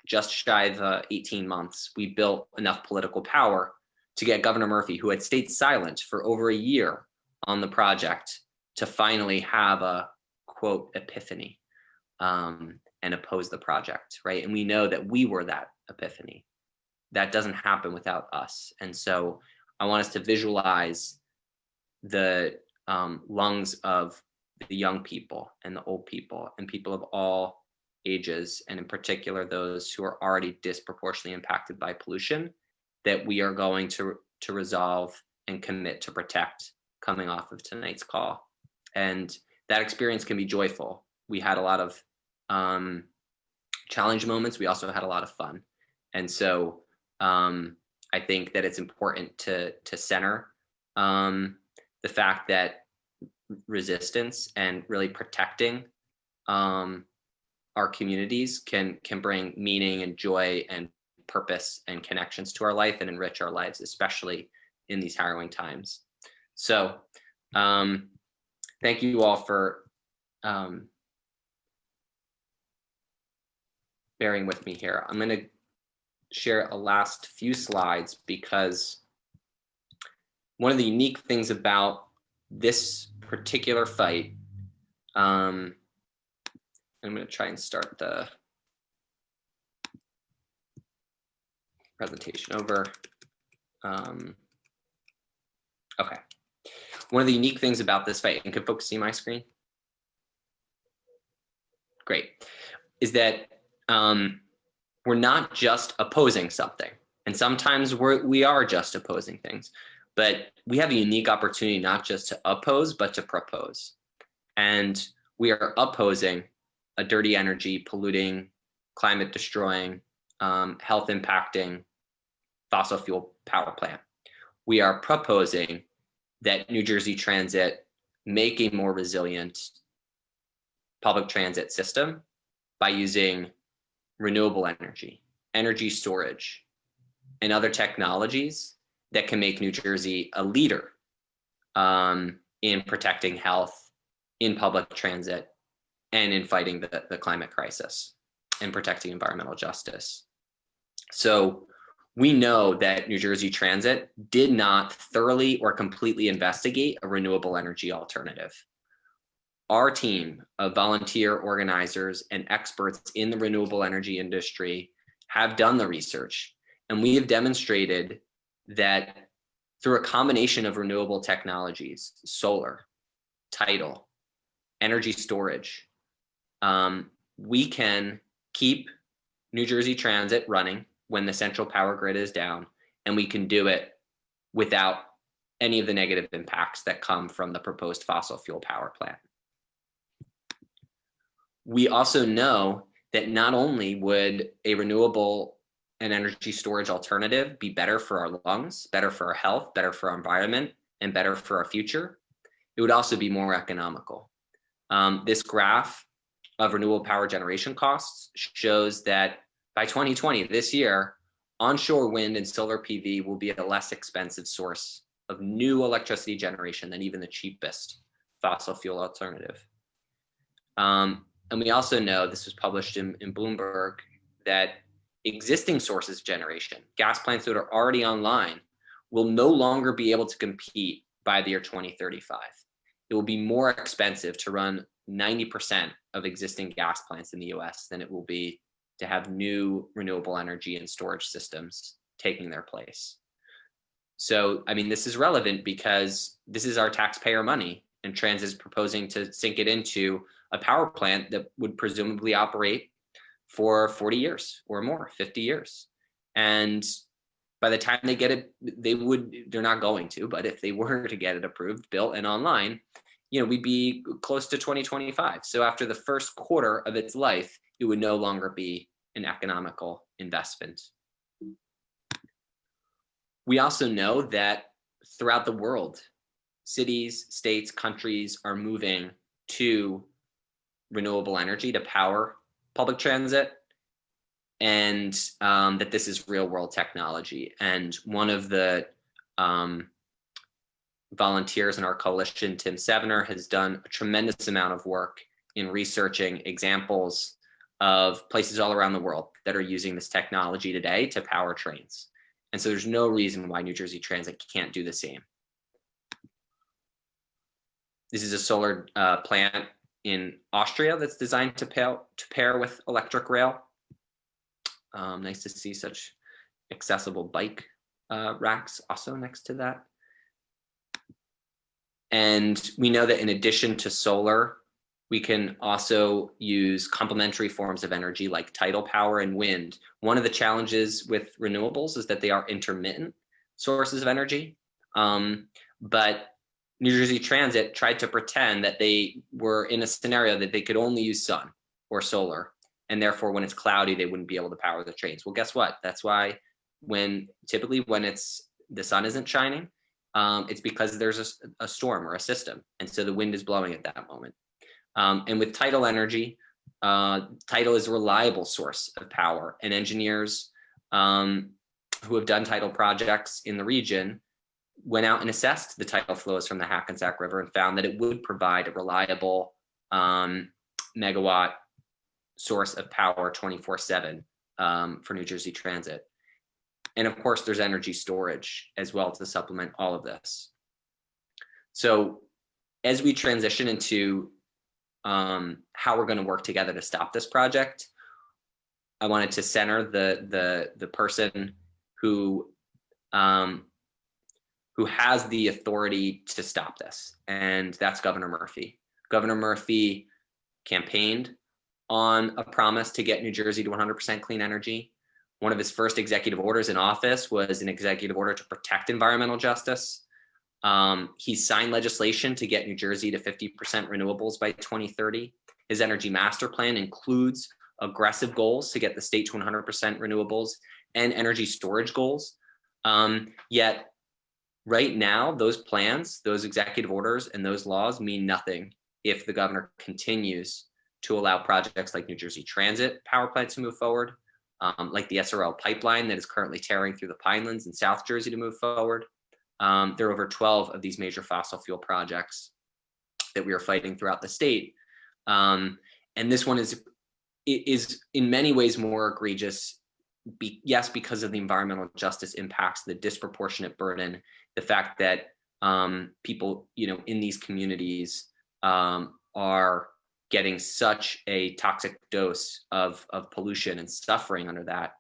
just shy of 18 months, we built enough political power to get Governor Murphy, who had stayed silent for over a year on the project, to finally have a, quote, epiphany and oppose the project, right? And we know that we were that epiphany. That doesn't happen without us. And so I want us to visualize the lungs of the young people and the old people and people of all ages, and in particular those who are already disproportionately impacted by pollution, that we are going to resolve and commit to protect coming off of tonight's call. And that experience can be joyful. We had a lot of challenge moments. We also had a lot of fun. And so I think that it's important to center the fact that resistance and really protecting our communities can bring meaning and joy and purpose and connections to our life and enrich our lives, especially in these harrowing times. So thank you all for bearing with me here. I'm going to share a last few slides because one of the unique things about this particular fight, I'm going to try and start the presentation over. Okay. One of the unique things about this fight, and can folks see my screen? Great. Is that we're not just opposing something. And sometimes we are just opposing things. But we have a unique opportunity not just to oppose, but to propose. And we are opposing a dirty energy, polluting, climate destroying, health impacting fossil fuel power plant. We are proposing that New Jersey Transit make a more resilient public transit system by using renewable energy, energy storage, and other technologies that can make New Jersey a leader in protecting health, in public transit, and in fighting the climate crisis and protecting environmental justice. So we know that New Jersey Transit did not thoroughly or completely investigate a renewable energy alternative. Our team of volunteer organizers and experts in the renewable energy industry have done the research, and we have demonstrated that through a combination of renewable technologies, solar, tidal, energy storage, we can keep New Jersey Transit running when the central power grid is down, and we can do it without any of the negative impacts that come from the proposed fossil fuel power plant. We also know that not only would a renewable and energy storage alternative be better for our lungs, better for our health, better for our environment, and better for our future, it would also be more economical. This graph of renewable power generation costs shows that by 2020, this year, onshore wind and solar PV will be a less expensive source of new electricity generation than even the cheapest fossil fuel alternative. And we also know, this was published in Bloomberg, that existing sources of generation, gas plants that are already online, will no longer be able to compete by the year 2035. It will be more expensive to run 90% of existing gas plants in the US than it will be to have new renewable energy and storage systems taking their place. So, I mean, this is relevant because this is our taxpayer money, and Trans is proposing to sink it into a power plant that would presumably operate for 40 years or more, 50 years. And by the time they get it, they're not going to, but if they were to get it approved, built, and online, you know, we'd be close to 2025. So after the first quarter of its life, it would no longer be an economical investment. We also know that throughout the world, cities, states, countries are moving to renewable energy to power public transit, and that this is real world technology. And one of the volunteers in our coalition, Tim Sevener, has done a tremendous amount of work in researching examples of places all around the world that are using this technology today to power trains. And so there's no reason why New Jersey Transit can't do the same. This is a solar plant in Austria that's designed to pair with electric rail. Nice to see such accessible bike racks also next to that. And we know that in addition to solar, we can also use complementary forms of energy like tidal power and wind. One of the challenges with renewables is that they are intermittent sources of energy. But New Jersey Transit tried to pretend that they were in a scenario that they could only use sun or solar, and therefore when it's cloudy, they wouldn't be able to power the trains. Well, guess what? That's why typically when the sun isn't shining, it's because there's a storm or a system, and so the wind is blowing at that moment. And with tidal energy, tidal is a reliable source of power, and engineers who have done tidal projects in the region went out and assessed the tidal flows from the Hackensack River and found that it would provide a reliable megawatt source of power 24/7 for New Jersey Transit. And of course, there's energy storage as well to supplement all of this. So as we transition into how we're going to work together to stop this project, I wanted to center the person who has the authority to stop this, and that's Governor Murphy. Governor Murphy campaigned on a promise to get New Jersey to 100% clean energy. One of his first executive orders in office was an executive order to protect environmental justice. He signed legislation to get New Jersey to 50% renewables by 2030. His energy master plan includes aggressive goals to get the state to 100% renewables and energy storage goals. Yet right now, those plans, those executive orders, and those laws mean nothing if the governor continues to allow projects like New Jersey Transit power plant to move forward, like the SRL pipeline that is currently tearing through the Pinelands in South Jersey to move forward. There are over 12 of these major fossil fuel projects that we are fighting throughout the state. And this one is in many ways more egregious, yes, because of the environmental justice impacts, the disproportionate burden, the fact that people, in these communities are getting such a toxic dose of pollution and suffering under that.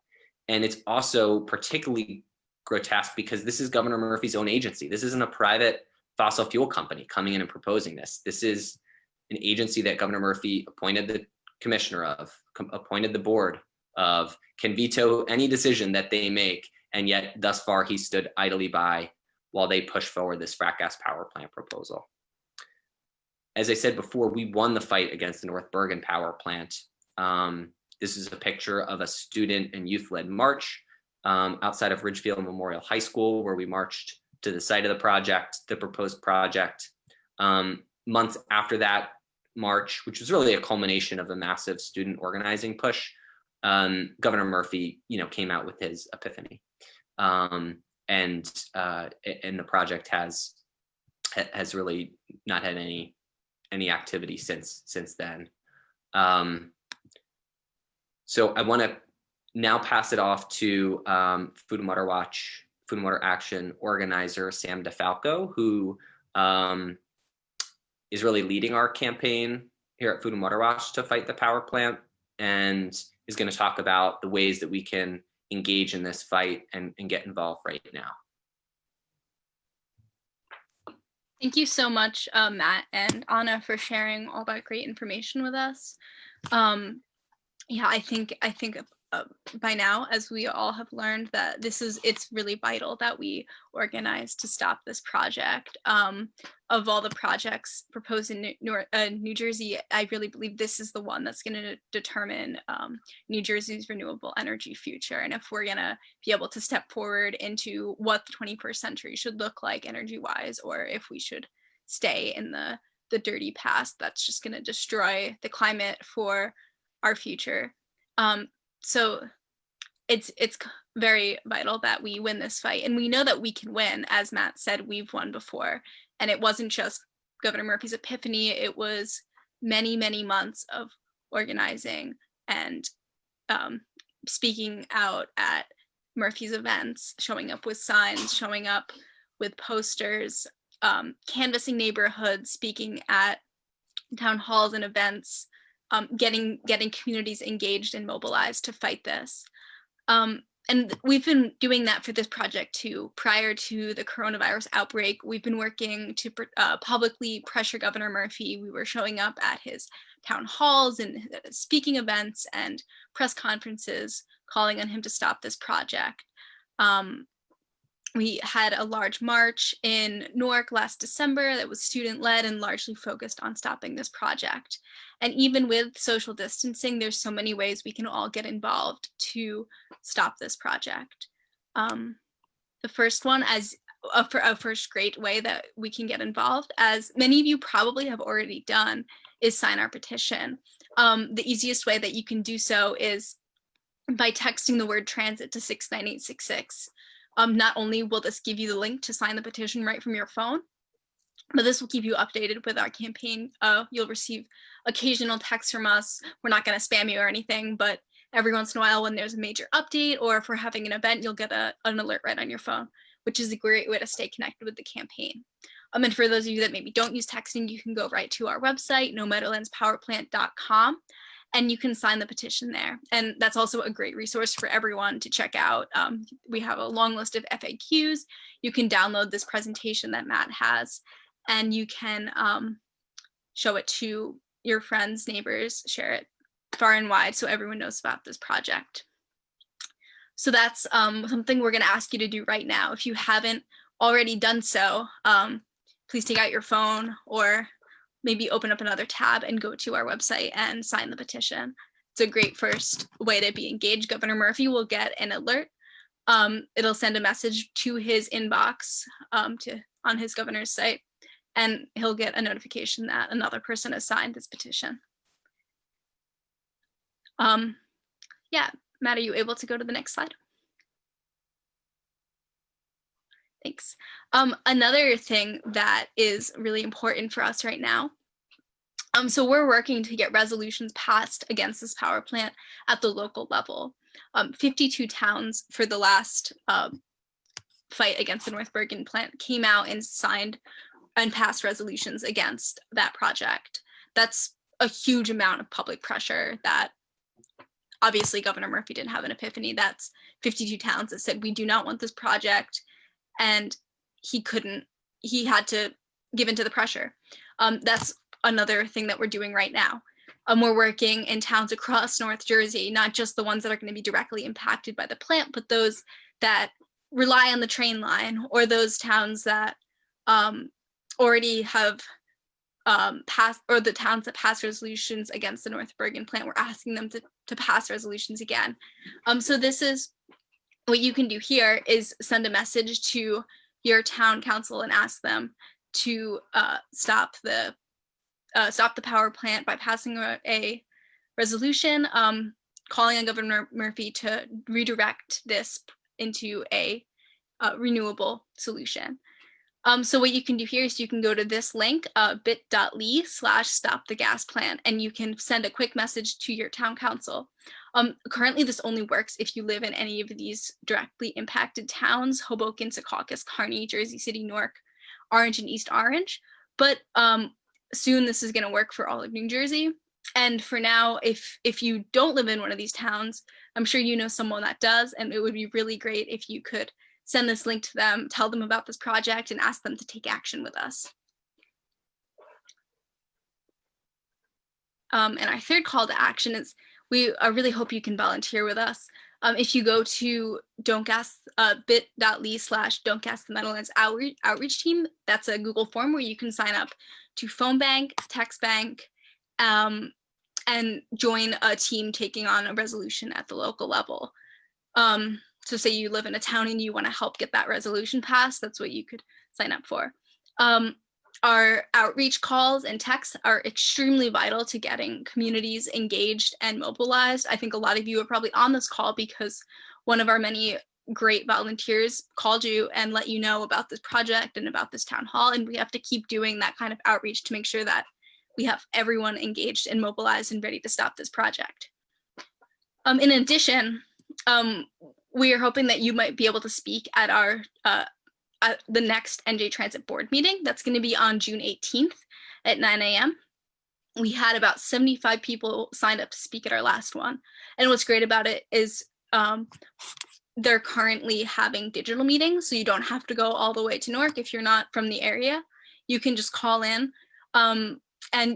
And it's also particularly grotesque because this is Governor Murphy's own agency. This isn't a private fossil fuel company coming in and proposing this. This is an agency that Governor Murphy appointed the commissioner of, appointed the board of, can veto any decision that they make. And yet thus far he stood idly by while they push forward this frack gas power plant proposal. As I said before, we won the fight against the North Bergen power plant. This is a picture of a student and youth-led march outside of Ridgefield Memorial High School, where we marched to the site of the project, the proposed project. Months after that march, which was really a culmination of a massive student organizing push, Governor Murphy, came out with his epiphany, and the project has really not had any activity since then. So I want to now pass it off to Food and Water Action organizer Sam DeFalco, who is really leading our campaign here at Food and Water Watch to fight the power plant, and is going to talk about the ways that we can engage in this fight and get involved right now. Thank you so much, Matt and Anna, for sharing all that great information with us. Yeah, I think by now, as we all have learned, that it's really vital that we organize to stop this project. Of all the projects proposed in New Jersey, I really believe this is the one that's going to determine New Jersey's renewable energy future. And if we're going to be able to step forward into what the 21st century should look like energy-wise, or if we should stay in the dirty past, that's just going to destroy the climate for our future. So it's very vital that we win this fight, and we know that we can win. As Matt said, we've won before, and it wasn't just Governor Murphy's epiphany. It was many months of organizing and speaking out at Murphy's events, showing up with signs, showing up with posters, canvassing neighborhoods, speaking at town halls and events, getting communities engaged and mobilized to fight this. And we've been doing that for this project too. Prior to the coronavirus outbreak, we've been working to publicly pressure Governor Murphy. We were showing up at his town halls and speaking events and press conferences, calling on him to stop this project. We had a large march in Newark last December that was student-led and largely focused on stopping this project. And even with social distancing, there's so many ways we can all get involved to stop this project. The first one, as a first great way that we can get involved, as many of you probably have already done, is sign our petition. The easiest way that you can do so is by texting the word transit to 69866. Not only will this give you the link to sign the petition right from your phone, but this will keep you updated with our campaign. You'll receive occasional texts from us. We're not going to spam you or anything, but every once in a while when there's a major update or if we're having an event, you'll get an alert right on your phone, which is a great way to stay connected with the campaign. And for those of you that maybe don't use texting, you can go right to our website, nomeadowlandspowerplant.com, and you can sign the petition there. And that's also a great resource for everyone to check out. We have a long list of FAQs. You can download this presentation that Matt has, and you can show it to your friends, neighbors, share it far and wide so everyone knows about this project. So that's something we're going to ask you to do right now. If you haven't already done so, please take out your phone or maybe open up another tab and go to our website and sign the petition. It's a great first way to be engaged. Governor Murphy will get an alert. It'll send a message to his inbox on his governor's site, and he'll get a notification that another person has signed this petition. Yeah, Matt, are you able to go to the next slide? Thanks. Another thing that is really important for us right now, so we're working to get resolutions passed against this power plant at the local level. 52 towns for the last fight against the North Bergen plant came out and signed and passed resolutions against that project. That's a huge amount of public pressure that obviously Governor Murphy didn't have an epiphany. That's 52 towns that said, we do not want this project. And he had to give into the pressure. That's another thing that we're doing right now. We're working in towns across North Jersey, not just the ones that are going to be directly impacted by the plant, but those that rely on the train line, or those towns that already have passed, or the towns that passed resolutions against the North Bergen plant. We're asking them to pass resolutions again. So this is what you can do here, is send a message to your town council and ask them to stop the power plant by passing a resolution. calling on Governor Murphy to redirect this into a renewable solution. So what you can do here is you can go to this link, bit.ly/stopthegasplant, and you can send a quick message to your town council. Currently, this only works if you live in any of these directly impacted towns: Hoboken, Secaucus, Kearny, Jersey City, Newark, Orange, and East Orange. But soon this is going to work for all of New Jersey. And for now, if you don't live in one of these towns, I'm sure you know someone that does, and it would be really great if you could send this link to them, tell them about this project, and ask them to take action with us. And our third call to action is, we really hope you can volunteer with us. If you go to bit.ly/Don'tGasTheMeadowlands outreach team, that's a Google form where you can sign up to phone bank, text bank, and join a team taking on a resolution at the local level. So say you live in a town and you want to help get that resolution passed, that's what you could sign up for. Our outreach calls and texts are extremely vital to getting communities engaged and mobilized. I think a lot of you are probably on this call because one of our many great volunteers called you and let you know about this project and about this town hall, and we have to keep doing that kind of outreach to make sure that we have everyone engaged and mobilized and ready to stop this project. In addition, we are hoping that you might be able to speak at our at the next NJ Transit Board meeting. That's going to be on June 18th at 9 a.m. We had about 75 people signed up to speak at our last one. And what's great about it is they're currently having digital meetings, so you don't have to go all the way to Newark if you're not from the area. You can just call in and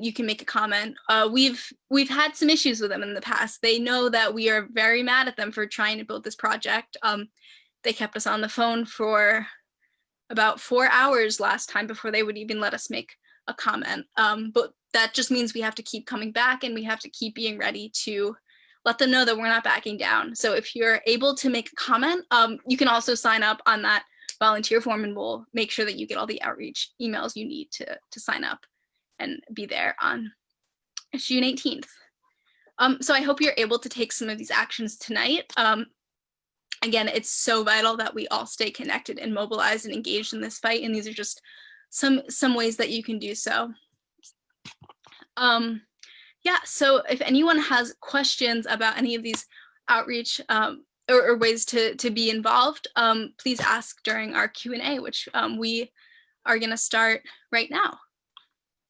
you can make a comment. We've had some issues with them in the past. They know that we are very mad at them for trying to build this project. They kept us on the phone for about 4 hours last time before they would even let us make a comment. But that just means we have to keep coming back, and we have to keep being ready to let them know that we're not backing down. So if you're able to make a comment, you can also sign up on that volunteer form, and we'll make sure that you get all the outreach emails you need to sign up and be there on June 18th. So I hope you're able to take some of these actions tonight. Again, it's so vital that we all stay connected and mobilized and engaged in this fight, and these are just some ways that you can do so. Yeah, so if anyone has questions about any of these outreach or ways to be involved, please ask during our Q&A, which we are going to start right now.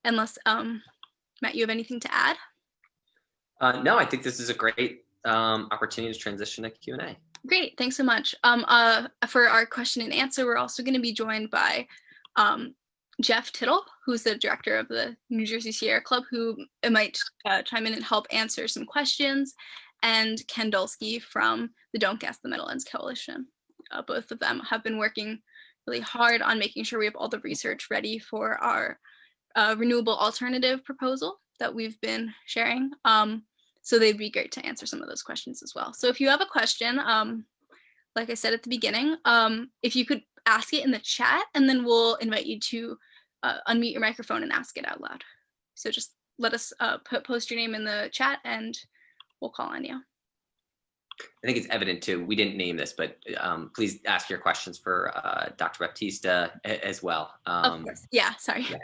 Unless, Matt, you have anything to add? No, I think this is a great opportunity to transition to Q&A. Great, thanks so much. For our question and answer, we're also going to be joined by Jeff Tittle, who's the director of the New Jersey Sierra Club, who might chime in and help answer some questions, and Ken Dulski from the Don't Gas the Meadowlands Coalition. Both of them have been working really hard on making sure we have all the research ready for our renewable alternative proposal that we've been sharing. So they'd be great to answer some of those questions as well. So if you have a question, like I said at the beginning, if you could ask it in the chat, and then we'll invite you to unmute your microphone and ask it out loud. So just let us post your name in the chat and we'll call on you. I think it's evident too, we didn't name this, but please ask your questions for Dr. Baptista as well. Of course, yeah, sorry. Yeah.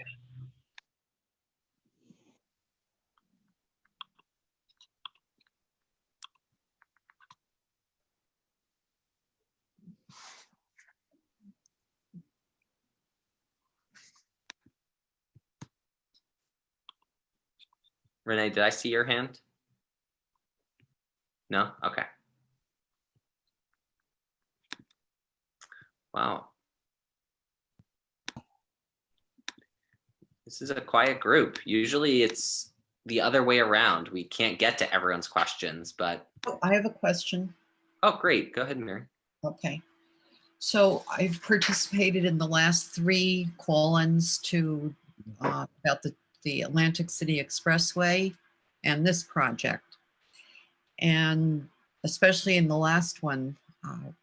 Renee, did I see your hand? No? Okay. Wow. This is a quiet group. Usually it's the other way around. We can't get to everyone's questions, but. Oh, I have a question. Oh, great. Go ahead, Mary. Okay. So I've participated in the last 3 call-ins to about the Atlantic City Expressway and this project. And especially in the last one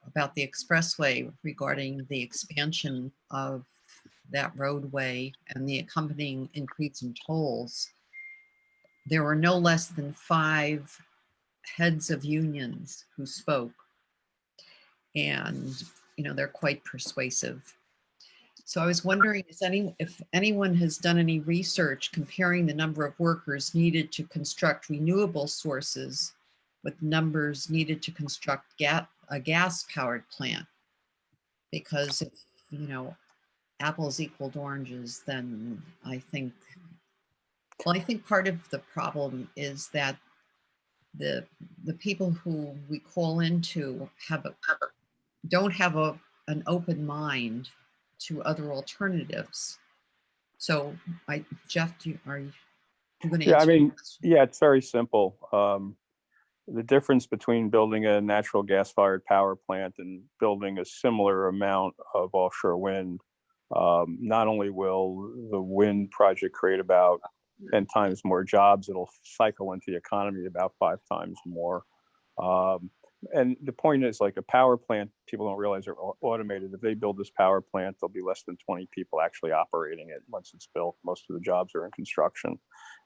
about the expressway regarding the expansion of that roadway and the accompanying increase in tolls, there were no less than 5 heads of unions who spoke. And, they're quite persuasive. So I was wondering if anyone has done any research comparing the number of workers needed to construct renewable sources with numbers needed to construct a gas-powered plant. Because if, apples equaled oranges, then I think part of the problem is that the people who we call into don't have an open mind to other alternatives. So Jeff, are you going to Yeah, I answer? mean, yeah, it's very simple. The difference between building a natural gas-fired power plant and building a similar amount of offshore wind, not only will the wind project create about 10 times more jobs, it'll cycle into the economy about 5 times more. And the point is, like, a power plant, people don't realize are automated. If they build this power plant, there'll be less than 20 people actually operating it once it's built. Most of the jobs are in construction.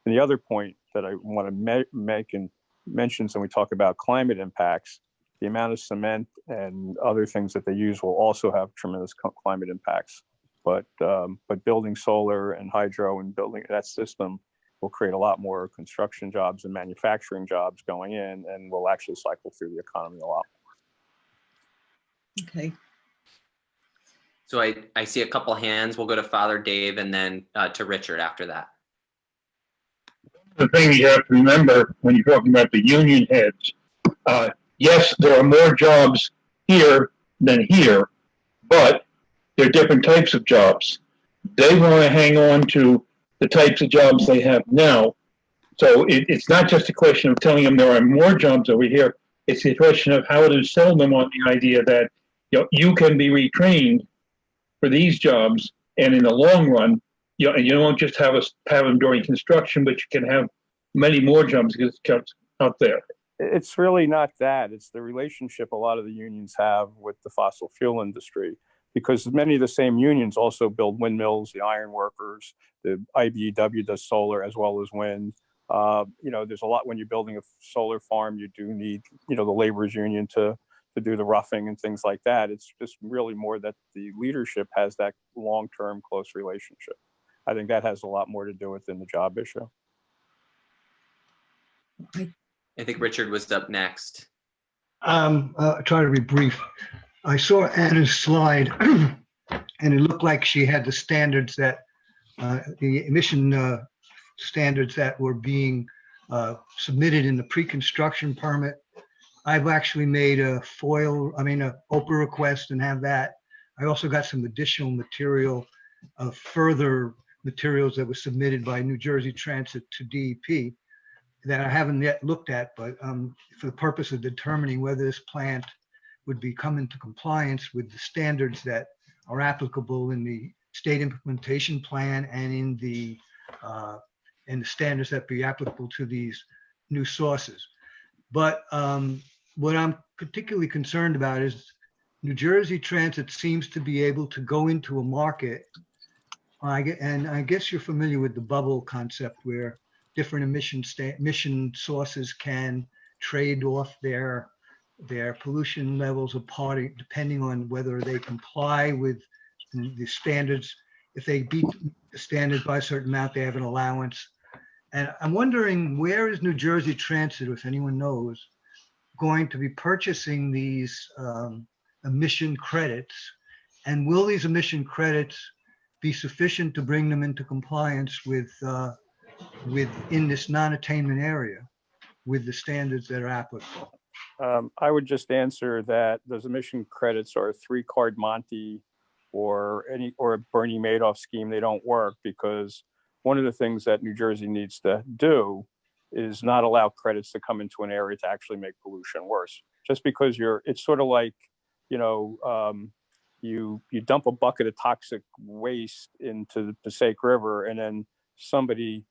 And the other point that I want to make and mention when we talk about climate impacts, the amount of cement and other things that they use will also have tremendous climate impacts. But building solar and hydro and building that system will create a lot more construction jobs and manufacturing jobs going in, and will actually cycle through the economy a lot more. Okay. So I see a couple hands. We'll go to Father Dave and then to Richard after that. The thing you have to remember when you're talking about the union heads, yes, there are more jobs here than here, but they're different types of jobs. They want to hang on to the types of jobs they have now. So it's not just a question of telling them there are more jobs over here. It's a question of how to sell them on the idea that you can be retrained for these jobs, and in the long run, you don't just have them during construction, but you can have many more jobs out there. It's really not that. It's the relationship a lot of the unions have with the fossil fuel industry, because many of the same unions also build windmills, the iron workers, the IBEW does solar as well as wind. There's a lot when you're building a solar farm, you do need, the laborers union to do the roughing and things like that. It's just really more that the leadership has that long-term close relationship. I think that has a lot more to do with than the job issue. I think Richard was up next. I'll try to be brief. I saw Anna's slide and it looked like she had the standards that the emission standards that were being submitted in the pre-construction permit. I've actually made a OPA request and have that. I also got some additional material of further materials that were submitted by New Jersey Transit to DEP that I haven't yet looked at, but for the purpose of determining whether this plant would come into compliance with the standards that are applicable in the state implementation plan and in the standards that be applicable to these new sources. But what I'm particularly concerned about is New Jersey Transit seems to be able to go into a market, and I guess you're familiar with the bubble concept, where different emission sources can trade off their pollution levels apart, depending on whether they comply with the standards. If they beat the standards by a certain amount, they have an allowance. And I'm wondering, where is New Jersey Transit, if anyone knows, going to be purchasing these emission credits? And will these emission credits be sufficient to bring them into compliance within this non-attainment area with the standards that are applicable? I would just answer that those emission credits are a 3-card Monte or a Bernie Madoff scheme. They don't work, because one of the things that New Jersey needs to do is not allow credits to come into an area to actually make pollution worse. Just because it's sort of like, you dump a bucket of toxic waste into the Passaic River, and then somebody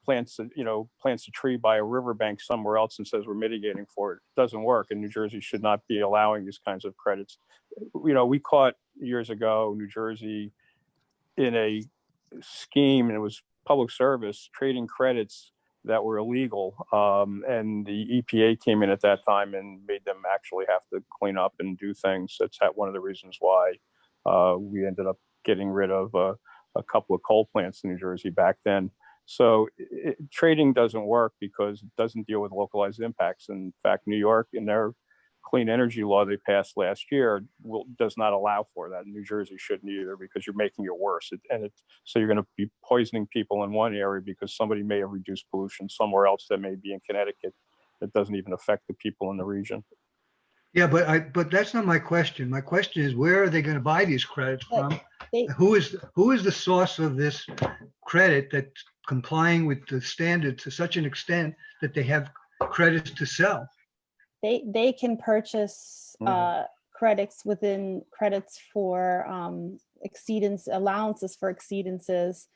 plants a tree by a riverbank somewhere else and says we're mitigating for it. It doesn't work, and New Jersey should not be allowing these kinds of credits. We caught years ago New Jersey in a scheme, and it was public service trading credits that were illegal. And the EPA came in at that time and made them actually have to clean up and do things. That's one of the reasons why we ended up getting rid of a couple of coal plants in New Jersey back then. So trading doesn't work because it doesn't deal with localized impacts. In fact, New York, in their clean energy law they passed last year, does not allow for that. New Jersey shouldn't either, because you're making it worse. So you're going to be poisoning people in one area because somebody may have reduced pollution somewhere else that may be in Connecticut that doesn't even affect the people in the region. Yeah, but that's not my question. My question is, where are they going to buy these credits from? They- Who is the source of this credit that's complying with the standard to such an extent that they have credits to sell? They can purchase credits for allowances for exceedances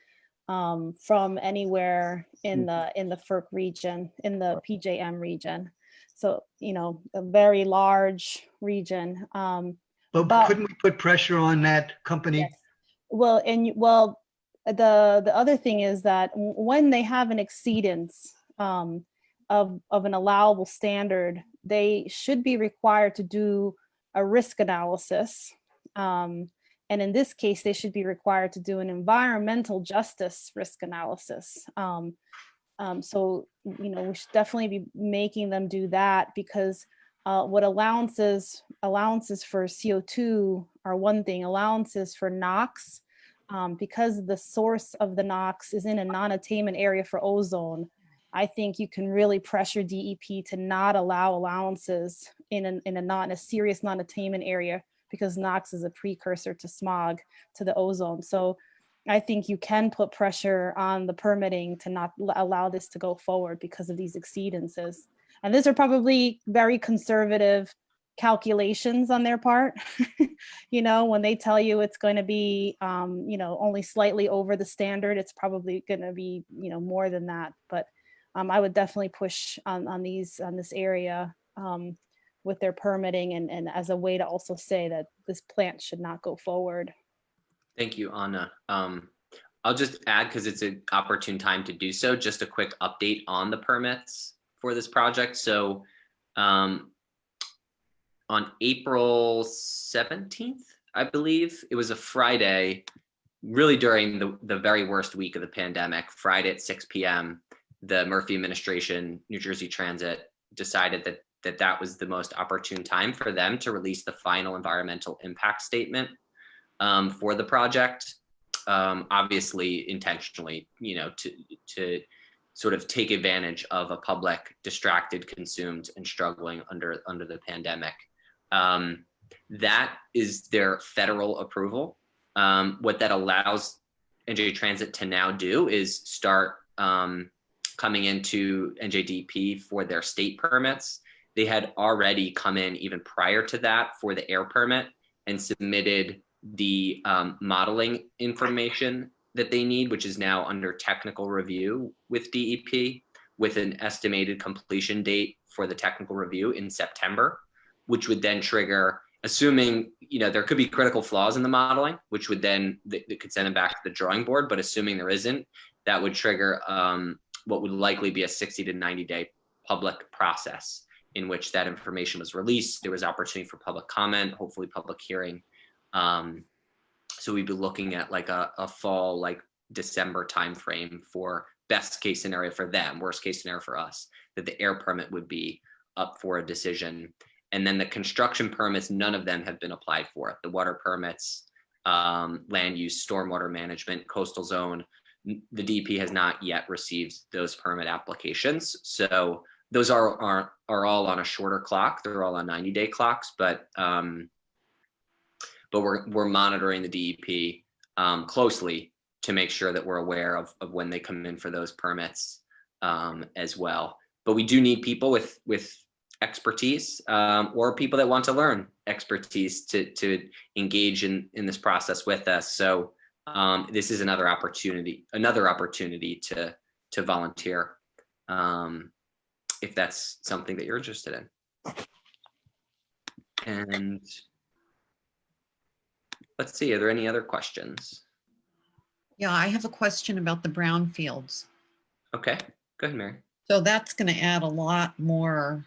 from anywhere in the FERC region, in the PJM region. So, a very large region. But couldn't we put pressure on that company? Yes. Well, the other thing is that when they have an exceedance of an allowable standard, they should be required to do a risk analysis. And in this case, they should be required to do an environmental justice risk analysis. So, we should definitely be making them do that, because what allowances for CO2 are one thing, allowances for NOx, because the source of the NOx is in a non-attainment area for ozone. I think you can really pressure DEP to not allow allowances in a serious non-attainment area, because NOx is a precursor to smog, to the ozone. So I think you can put pressure on the permitting to not allow this to go forward because of these exceedances. And these are probably very conservative calculations on their part. When they tell you it's going to be, only slightly over the standard, it's probably going to be, more than that. But I would definitely push on this area with their permitting, and as a way to also say that this plant should not go forward. Thank you, Anna. I'll just add, because it's an opportune time to do so, just a quick update on the permits for this project. So on April 17th, I believe, it was a Friday, really during the very worst week of the pandemic, Friday at 6 p.m., the Murphy administration, New Jersey Transit, decided that was the most opportune time for them to release the final environmental impact statement for the project. Obviously intentionally, to sort of take advantage of a public distracted, consumed, and struggling under the pandemic. That is their federal approval. What that allows NJ Transit to now do is start coming into NJDP for their state permits. They had already come in even prior to that for the air permit and submitted the modeling information that they need, which is now under technical review with DEP, with an estimated completion date for the technical review in September, which would then trigger, assuming, there could be critical flaws in the modeling, which would then, they could send them back to the drawing board, but assuming there isn't, that would trigger what would likely be a 60 to 90 day public process in which that information was released. There was opportunity for public comment, hopefully public hearing. So we'd be looking at like a fall, like December timeframe for best case scenario for them, worst case scenario for us, that the air permit would be up for a decision. And then the construction permits, none of them have been applied for. The water permits, land use, stormwater management, coastal zone, the DP has not yet received those permit applications. So those are all on a shorter clock. They're all on 90-day clocks, but we're monitoring the DEP closely to make sure that we're aware of when they come in for those permits as well. But we do need people with expertise or people that want to learn expertise to engage in this process with us. So this is another opportunity to volunteer if that's something that you're interested in. And let's see, are there any other questions? Yeah, I have a question about the brownfields. Okay. Go ahead, Mary. So that's going to add a lot more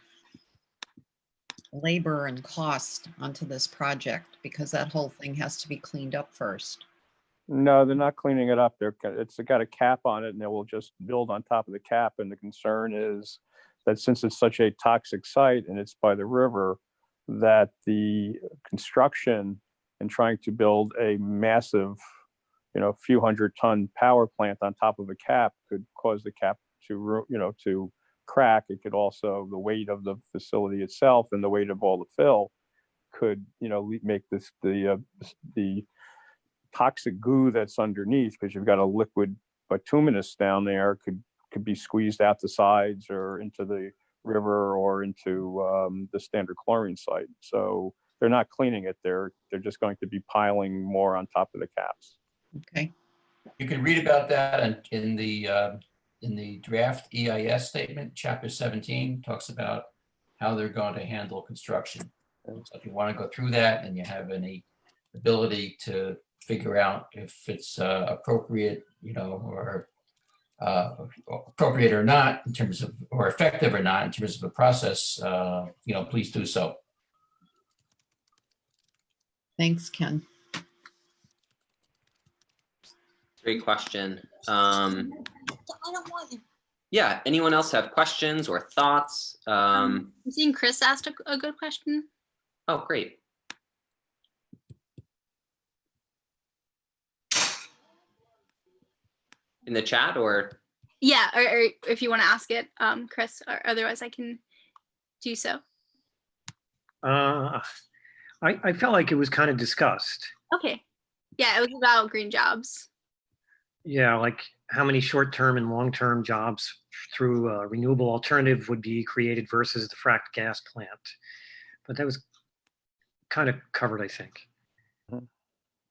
labor and cost onto this project because that whole thing has to be cleaned up first. No, they're not cleaning it up. It's got a cap on it and they will just build on top of the cap. And the concern is that since it's such a toxic site and it's by the river, that the construction and trying to build a massive, few 100-ton power plant on top of a cap could cause the cap to crack. It could also, the weight of the facility itself and the weight of all the fill could, make the toxic goo that's underneath, because you've got a liquid bituminous down there, could be squeezed out the sides or into the river or into the standard chlorine site. So they're not cleaning it. They're just going to be piling more on top of the caps. Okay. You can read about that in the draft EIS statement. Chapter 17 talks about how they're going to handle construction. So if you want to go through that and you have any ability to figure out if it's appropriate, or appropriate or not in terms of, or effective or not in terms of the process, please do so. Thanks, Ken. Great question. Yeah, anyone else have questions or thoughts? I'm seeing Chris asked a good question. Oh, great. In the chat or? Yeah, or if you want to ask it, Chris, or otherwise I can do so. I felt like it was kind of discussed. Okay. Yeah, it was about green jobs. Yeah, like how many short-term and long-term jobs through a renewable alternative would be created versus the fracked gas plant. But that was kind of covered, I think.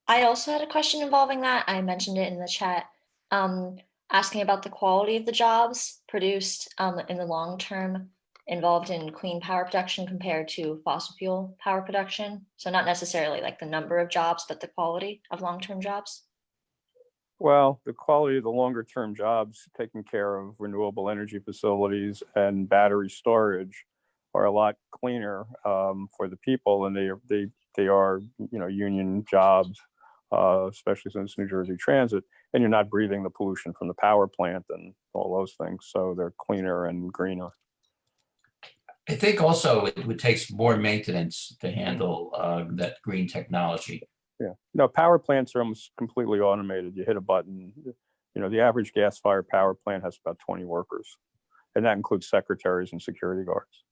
I also had a question involving that. I mentioned it in the chat, asking about the quality of the jobs produced in the long term involved in clean power production compared to fossil fuel power production. So not necessarily like the number of jobs, but the quality of long-term jobs. Well, the quality of the longer term jobs taking care of renewable energy facilities and battery storage are a lot cleaner for the people, and they are union jobs, especially since New Jersey Transit, and you're not breathing the pollution from the power plant and all those things, so they're cleaner and greener. I think also it would take more maintenance to handle that green technology. Yeah, no, power plants are almost completely automated. You hit a button. The average gas-fired power plant has about 20 workers, and that includes secretaries and security guards.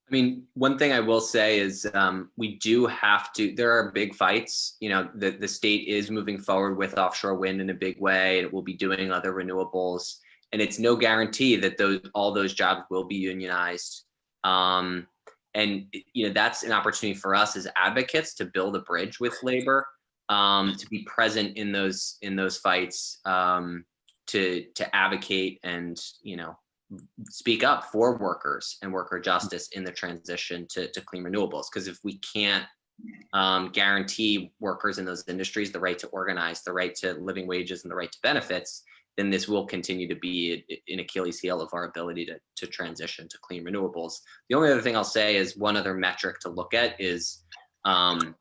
I mean, one thing I will say is we do have to, there are big fights, the state is moving forward with offshore wind in a big way, and it will be doing other renewables, and it's no guarantee that all those jobs will be unionized. And that's an opportunity for us as advocates to build a bridge with labor, to be present in those fights, to advocate and speak up for workers and worker justice in the transition to clean renewables. Because if we can't guarantee workers in those industries the right to organize, the right to living wages, and the right to benefits, then this will continue to be an Achilles heel of our ability to transition to clean renewables. The only other thing I'll say is one other metric to look at is, in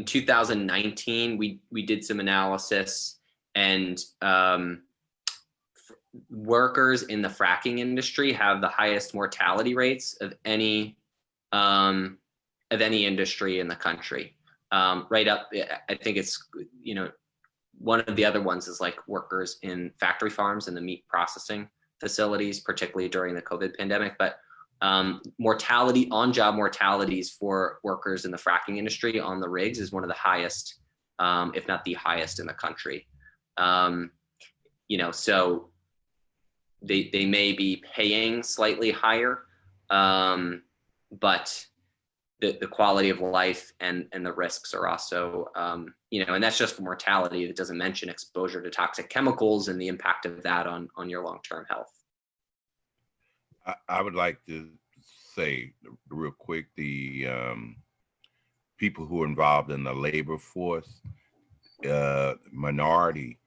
2019, we did some analysis, and workers in the fracking industry have the highest mortality rates of any industry in the country. Right up, I think it's, one of the other ones is like workers in factory farms and the meat processing facilities, particularly during the COVID pandemic. But mortality, on-job mortalities for workers in the fracking industry on the rigs is one of the highest, if not the highest in the country. So they may be paying slightly higher, but the quality of life and the risks are also, and that's just mortality. It doesn't mention exposure to toxic chemicals and the impact of that on your long-term health. I would like to say real quick, the people who are involved in the labor force, minority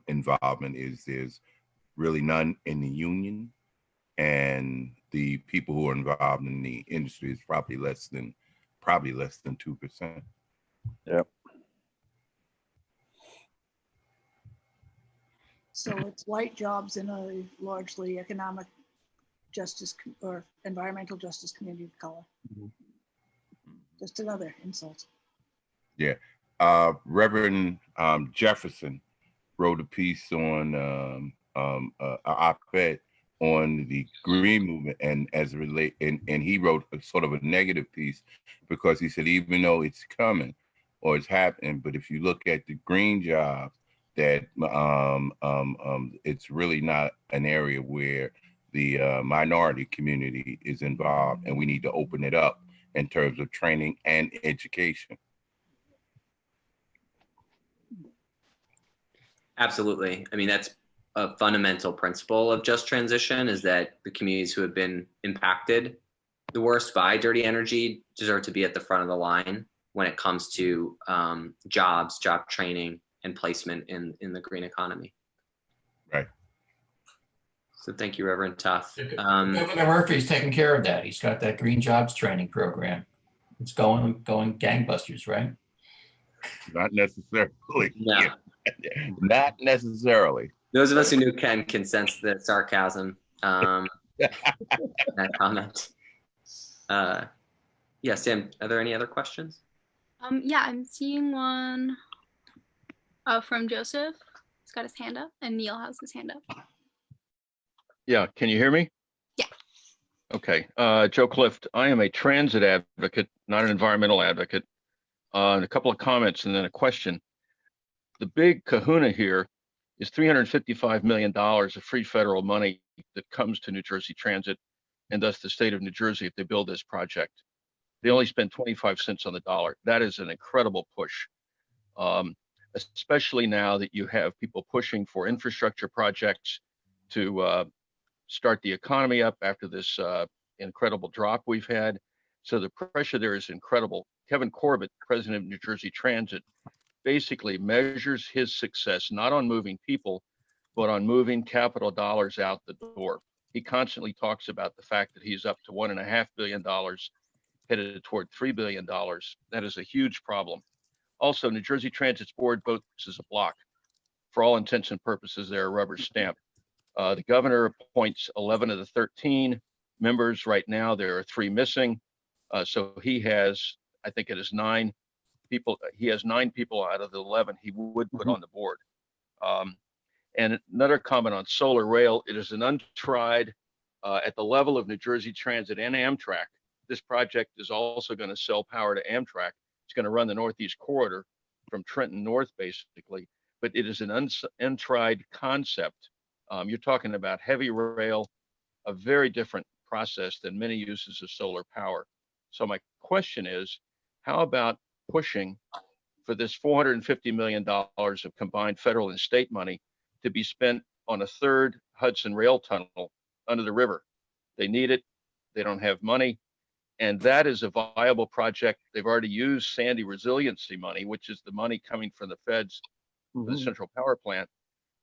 involvement is there's really none in the union, and the people who are involved in the industry is probably less than 2%. Yep. So it's white jobs in a largely economic justice or environmental justice community of color. Just another insult. Yeah. Reverend Jefferson wrote a piece on an op-ed on the green movement, and as it relate, and he wrote a sort of a negative piece, because he said even though it's coming or it's happening, but if you look at the green jobs, that it's really not an area where the minority community is involved, and we need to open it up in terms of training and education. Absolutely. I mean, that's a fundamental principle of just transition, is that the communities who have been impacted the worst by dirty energy deserve to be at the front of the line when it comes to jobs, job training, and placement in the green economy. Right. So thank you, Reverend Tuff. Governor Murphy's taking care of that. He's got that green jobs training program. It's going gangbusters, right? Not necessarily. No. Yeah. Not necessarily. Those of us who knew Ken can sense the sarcasm in that comment. Yeah, Sam, are there any other questions? Yeah, I'm seeing one from Joseph. He's got his hand up, and Neil has his hand up. Yeah, can you hear me? Yeah. Okay, Joe Clift. I am a transit advocate, not an environmental advocate. And a couple of comments and then a question. The big kahuna here is $355 million of free federal money that comes to New Jersey Transit and thus the state of New Jersey if they build this project. They only spend 25 cents on the dollar. That is an incredible push, especially now that you have people pushing for infrastructure projects to start the economy up after this incredible drop we've had. So the pressure there is incredible. Kevin Corbett, president of New Jersey Transit, basically measures his success not on moving people, but on moving capital dollars out the door. He constantly talks about the fact that he's up to $1.5 billion, headed toward $3 billion. That is a huge problem. Also, New Jersey Transit's board votes as a block. For all intents and purposes, they're a rubber stamp. The governor appoints 11 of the 13 members. Right now, there are 3 missing. So he has, I think it is 9 people. He has 9 people out of the 11 he would put on the board. And another comment on solar rail, it is an untried, at the level of New Jersey Transit and Amtrak. This project is also going to sell power to Amtrak. It's going to run the Northeast Corridor from Trenton North, basically. But it is an untried concept. You're talking about heavy rail, a very different process than many uses of solar power. So my question is, how about pushing for this $450 million of combined federal and state money to be spent on a 3rd Hudson rail tunnel under the river? They need it. They don't have money. And that is a viable project. They've already used Sandy resiliency money, which is the money coming from the feds for the central power plant.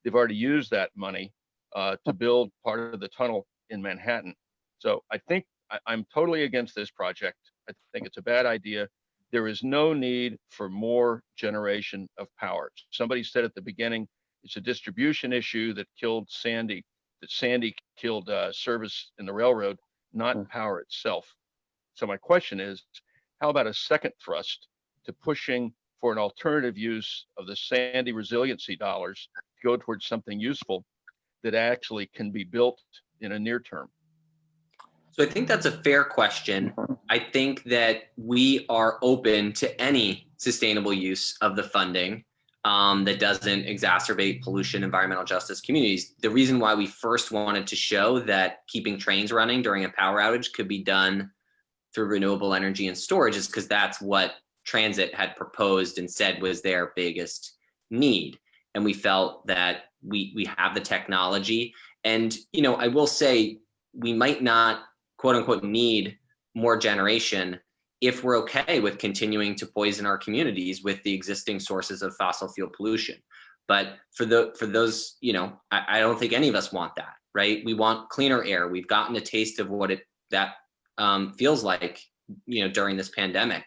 They've already used that money to build part of the tunnel in Manhattan. So I think I'm totally against this project. I think it's a bad idea. There is no need for more generation of power. Somebody said at the beginning, it's a distribution issue that killed Sandy, that Sandy killed service in the railroad, not power itself. So my question is, how about a second thrust to pushing for an alternative use of the Sandy resiliency dollars to go towards something useful that actually can be built in a near term? So I think that's a fair question. I think that we are open to any sustainable use of the funding that doesn't exacerbate pollution, environmental justice communities. The reason why we first wanted to show that keeping trains running during a power outage could be done through renewable energy and storage is because that's what transit had proposed and said was their biggest need. And we felt that we have the technology. And, you know, I will say we might not, quote unquote, need more generation if we're okay with continuing to poison our communities with the existing sources of fossil fuel pollution. But for those, I don't think any of us want that, right? We want cleaner air. We've gotten a taste of what that feels like, during this pandemic,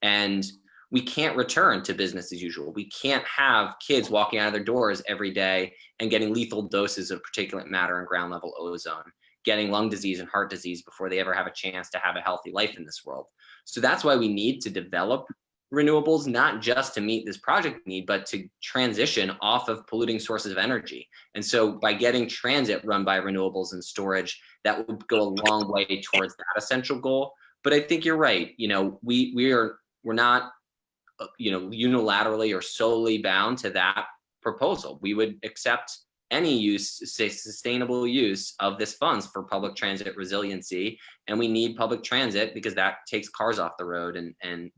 and we can't return to business as usual. We can't have kids walking out of their doors every day and getting lethal doses of particulate matter and ground level ozone, getting lung disease and heart disease before they ever have a chance to have a healthy life in this world. So that's why we need to develop renewables, not just to meet this project need, but to transition off of polluting sources of energy. And so by getting transit run by renewables and storage, that would go a long way towards that essential goal. But I think you're right. We're not, unilaterally or solely bound to that proposal. We would accept any sustainable use of this funds for public transit resiliency. And we need public transit because that takes cars off the road and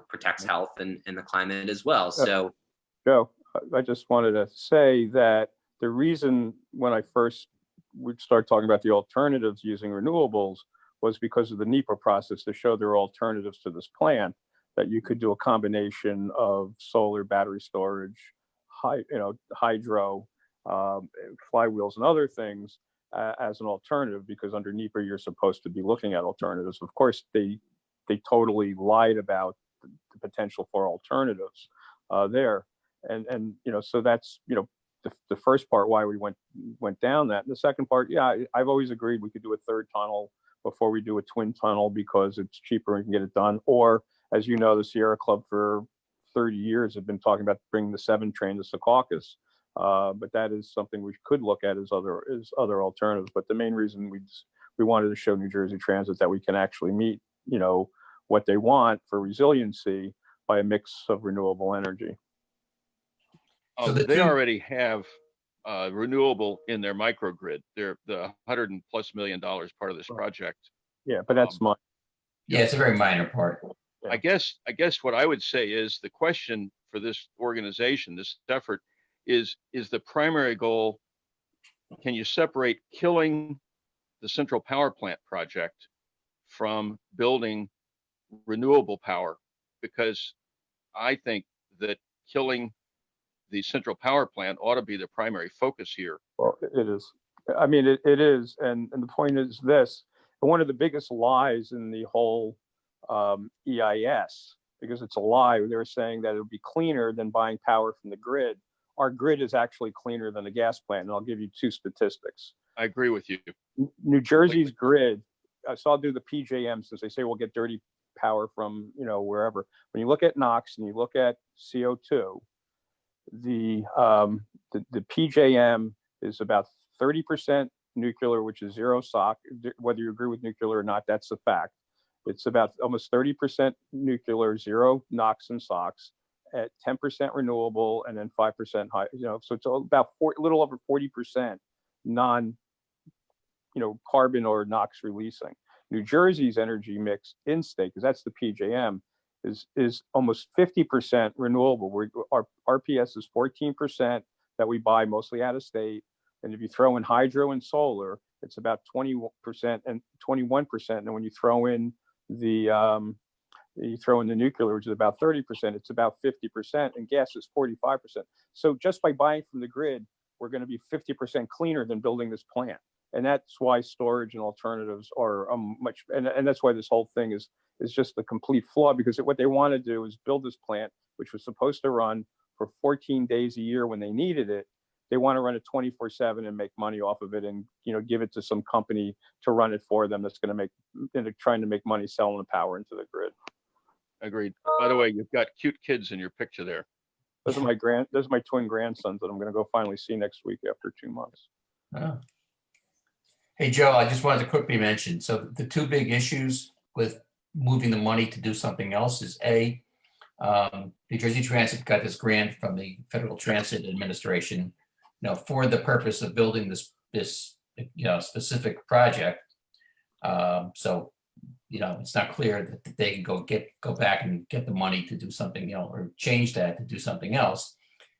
protects health and the climate as well. So, Joe, I just wanted to say that the reason when I first would start talking about the alternatives using renewables was because of the NEPA process to show there are alternatives to this plan, that you could do a combination of solar, battery storage, hydro, flywheels and other things as an alternative, because under NEPA, you're supposed to be looking at alternatives. Of course, they totally lied about the potential for alternatives there. And so that's, the first part why we went down that. And the second part, yeah, I've always agreed we could do a third tunnel before we do a twin tunnel because it's cheaper and we can get it done. Or, as you know, the Sierra Club for 30 years have been talking about bringing the 7 train to Secaucus. But that is something we could look at as other alternatives. But the main reason we wanted to show New Jersey Transit that we can actually meet, what they want for resiliency by a mix of renewable energy. So they already have renewable in their microgrid. They're the $100+ million part of this project. Yeah, but that's my. Yeah, it's a very minor part. I guess what I would say is the question for this organization, this effort, is the primary goal. Can you separate killing the central power plant project from building renewable power? Because I think that killing the central power plant ought to be the primary focus here. Well, it is. I mean, it is. And the point is this, one of the biggest lies in the whole EIS, because it's a lie, they were saying that it would be cleaner than buying power from the grid. Our grid is actually cleaner than the gas plant. And I'll give you 2 statistics. I agree with you. New Jersey's grid, so I'll do the PJM since they say we'll get dirty power from, wherever. When you look at NOx and you look at CO2, the PJM is about 30% nuclear, which is zero SOC. Whether you agree with nuclear or not, that's a fact. It's about almost 30% nuclear, zero NOx and SOx, at 10% renewable, and then 5% high. So it's about a little over 40% non, carbon or NOx releasing. New Jersey's energy mix in state, because that's the PJM, is almost 50% renewable. Our RPS is 14% that we buy mostly out of state. And if you throw in hydro and solar, it's about 20% and 21%. And when you throw in the nuclear, which is about 30%, it's about 50%, and gas is 45%. So just by buying from the grid, we're going to be 50% cleaner than building this plant. And that's why storage and alternatives are and that's why this whole thing is just a complete flaw, because what they want to do is build this plant, which was supposed to run for 14 days a year when they needed it. They want to run it 24/7 and make money off of it, and give it to some company to run it for them that's going to trying to make money selling the power into the grid. Agreed. By the way, you've got cute kids in your picture there. Those are my twin grandsons that I'm going to go finally see next week after 2 months. Oh. Hey, Joe, I just wanted to quickly mention, so the 2 big issues with moving the money to do something else is A, New Jersey Transit got this grant from the Federal Transit Administration, for the purpose of building this specific project. So, it's not clear that they can go back and get the money to do something else or change that to do something else.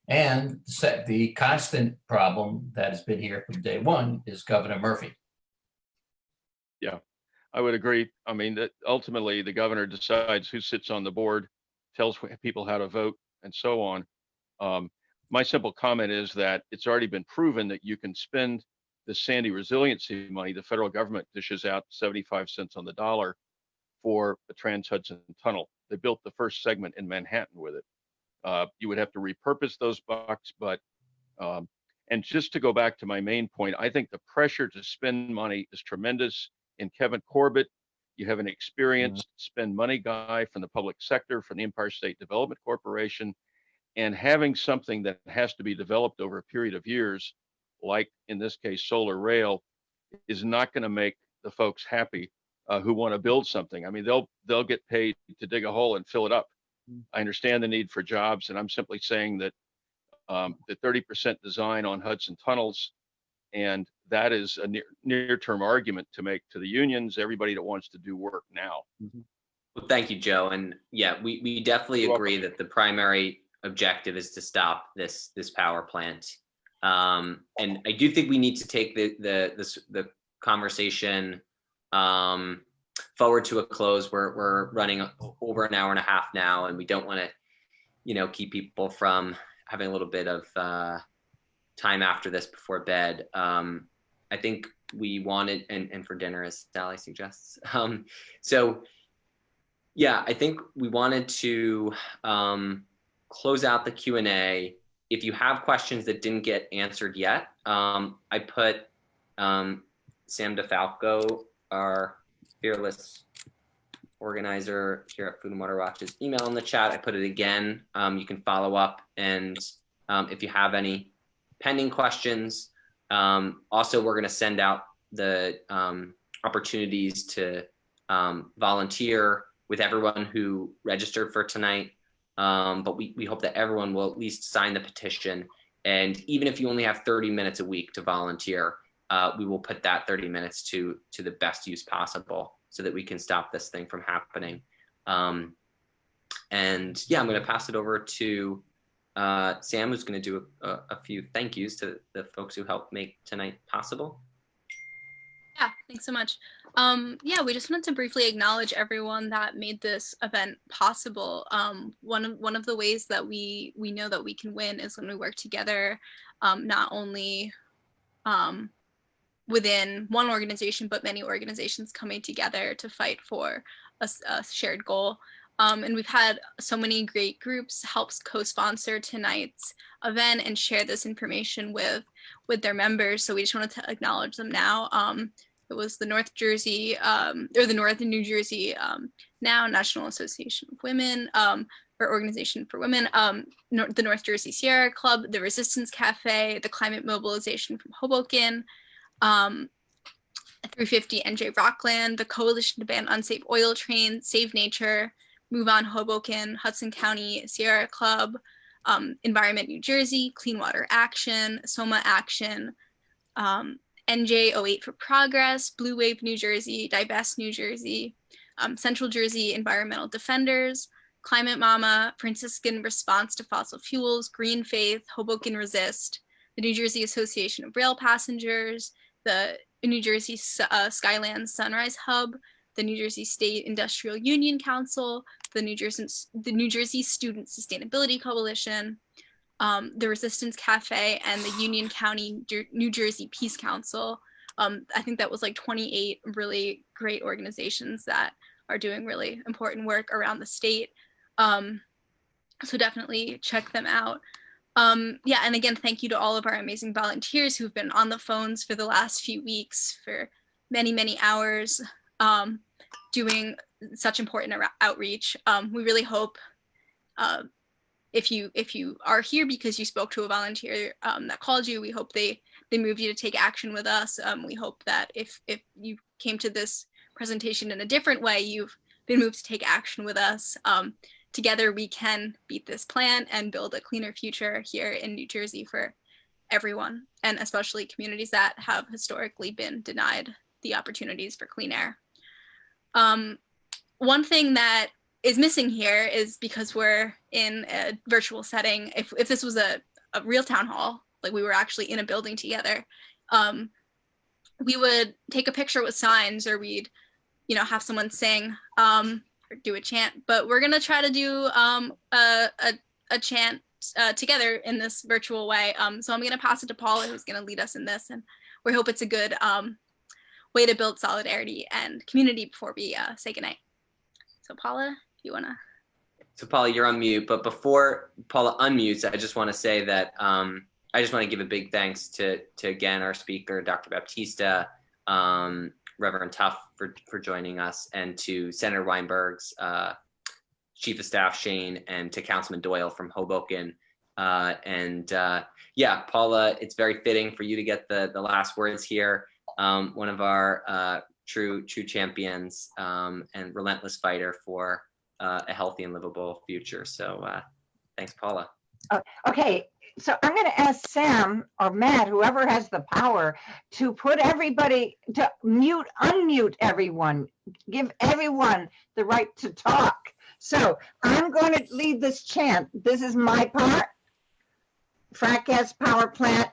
And the constant problem that has been here from day one is Governor Murphy. Yeah, I would agree. I mean, that ultimately the governor decides who sits on the board, tells people how to vote, and so on. my simple comment is that it's already been proven that you can spend the Sandy resiliency money. The federal government dishes out 75 cents on the dollar for the Trans-Hudson Tunnel. They built the first segment in Manhattan with it. You would have to repurpose those bucks, but and just to go back to my main point, I think the pressure to spend money is tremendous. In Kevin Corbett, you have an experienced spend money guy from the public sector, from the Empire State Development Corporation, and having something that has to be developed over a period of years, like in this case, solar rail, is not going to make the folks happy who want to build something. I mean, they'll get paid to dig a hole and fill it up. I understand the need for jobs, and I'm simply saying that the 30% design on Hudson tunnels, and that is a near-term argument to make to the unions, everybody that wants to do work now. Well, thank you, Joe. And yeah, we definitely agree that the primary objective is to stop this power plant. And I do think we need to take the conversation forward to a close. We're running over an hour and a half now, and we don't want to, keep people from having a little bit of time after this before bed. I think we wanted, and for dinner, as Sally suggests. So yeah, I think we wanted to close out the Q&A. If you have questions that didn't get answered yet, I put Sam DeFalco, our fearless organizer here at Food and Water Watch's email in the chat. I put it again. You can follow up, and if you have any pending questions, also we're going to send out the opportunities to volunteer with everyone who registered for tonight. But we hope that everyone will at least sign the petition. And even if you only have 30 minutes a week to volunteer, we will put that 30 minutes to the best use possible so that we can stop this thing from happening. And yeah, I'm going to pass it over to Sam, who's going to do a few thank yous to the folks who helped make tonight possible. Yeah, thanks so much. Yeah, we just wanted to briefly acknowledge everyone that made this event possible. One of the ways that we know that we can win is when we work together, not only within one organization, but many organizations coming together to fight for a shared goal. And we've had so many great groups help co-sponsor tonight's event and share this information with their members. So we just wanted to acknowledge them now. It was the North New Jersey Now National Association of Women, or Organization for Women, the North Jersey Sierra Club, the Resistance Cafe, the Climate Mobilization from Hoboken, 350 NJ Rockland, the Coalition to Ban Unsafe Oil Train, Save Nature, Move On Hoboken, Hudson County Sierra Club, Environment New Jersey, Clean Water Action, SOMA Action, NJ08 for Progress, Blue Wave New Jersey, Divest New Jersey, Central Jersey Environmental Defenders, Climate Mama, Franciscan Response to Fossil Fuels, Green Faith, Hoboken Resist, the New Jersey Association of Rail Passengers, the New Jersey Skylands Sunrise Hub, the New Jersey State Industrial Union Council, the New Jersey Student Sustainability Coalition, the Resistance Cafe, and the Union County New Jersey Peace Council. I think that was like 28 really great organizations that are doing really important work around the state. So definitely check them out. Yeah, and again, thank you to all of our amazing volunteers who've been on the phones for the last few weeks for many, many hours, doing such important outreach. We really hope if you are here because you spoke to a volunteer that called you, we hope they move you to take action with us. We hope that if you came to this presentation in a different way, you've been moved to take action with us. Together we can beat this plan and build a cleaner future here in New Jersey for everyone, and especially communities that have historically been denied the opportunities for clean air. One thing that is missing here is because we're in a virtual setting, if this was a real town hall, like we were actually in a building together, we would take a picture with signs, or we'd have someone sing or do a chant, but we're gonna try to do a chant together in this virtual way. So I'm going to pass it to Paula, who's going to lead us in this, and we hope it's a good way to build solidarity and community before we say goodnight. So Paula, if you want to. So Paula, you're on mute, but before Paula unmutes, I just want to say that I just want to give a big thanks to again, our speaker, Dr. Baptista, Reverend Tuff for joining us, and to Senator Weinberg's Chief of Staff, Shane, and to Councilman Doyle from Hoboken. Yeah, Paula, it's very fitting for you to get the last words here. One of our true champions and relentless fighter for a healthy and livable future. So thanks, Paula. Okay, so I'm going to ask Sam or Matt, whoever has the power, to put everybody, to unmute everyone, give everyone the right to talk. So I'm going to lead this chant. This is my part. Frack gas power plant.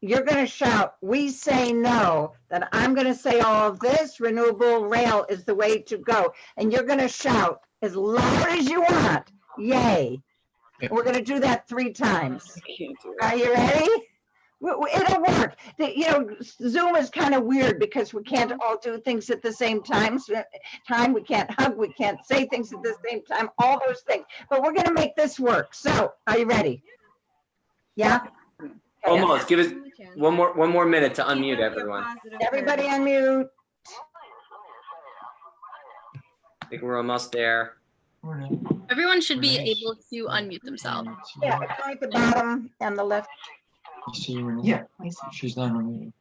You're going to shout, "We say no." Then I'm going to say all of this. Renewable rail is the way to go. And you're going to shout as loud as you want, "Yay." We're going to do that 3 times. Are you ready? It'll work. Zoom is kind of weird because we can't all do things at the same time. We can't hug, we can't say things at the same time, all those things. But we're going to make this work. So, are you ready? Yeah? Almost. Give us one more minute to unmute everyone. Everybody unmute. I think we're almost there. Everyone should be able to unmute themselves. Yeah, at the bottom and the left. Yeah, she's not on me.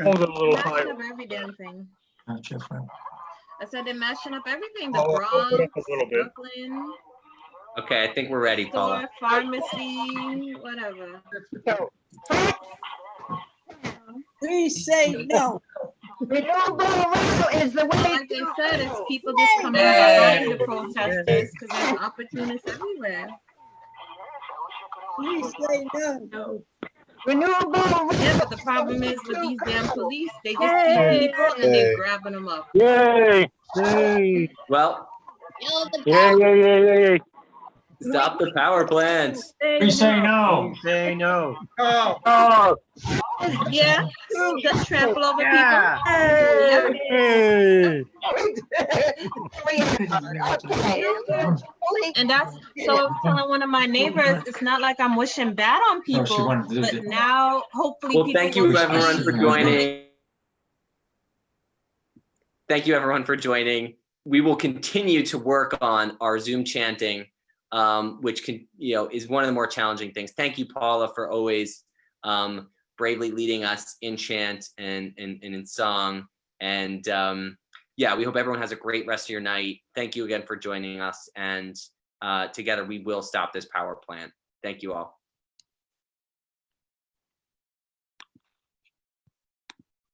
Hold it a little Mashing higher. up every damn thing. Not your friend. I said they're mashing up everything. The Oh, Bronx, open up a little bit. Brooklyn, Okay, I think we're ready, Paula. store, pharmacy, whatever. So, Please say no. renewable rail is the way. Like they said, it's people just coming behind the protesters because there's opportunists everywhere. Please say no. Renewable rail. Yeah, but the problem is with these damn police, they just see people and they're grabbing them up. Yay! Yay! Well, Yay! stop the power plant. We say no. Say no. Oh! Yeah, just trample over Yeah. people. Hey! And that's so I was telling one of my neighbors, it's not like I'm wishing bad on people, but now hopefully Well, people thank you will everyone for joining. Thank you everyone for joining. We will continue to work on our Zoom chanting, which is one of the more challenging things. Thank you, Paula, for always bravely leading us in chant and in song. And yeah, we hope everyone has a great rest of your night. Thank you again for joining us. And together we will stop this power plant. Thank you all.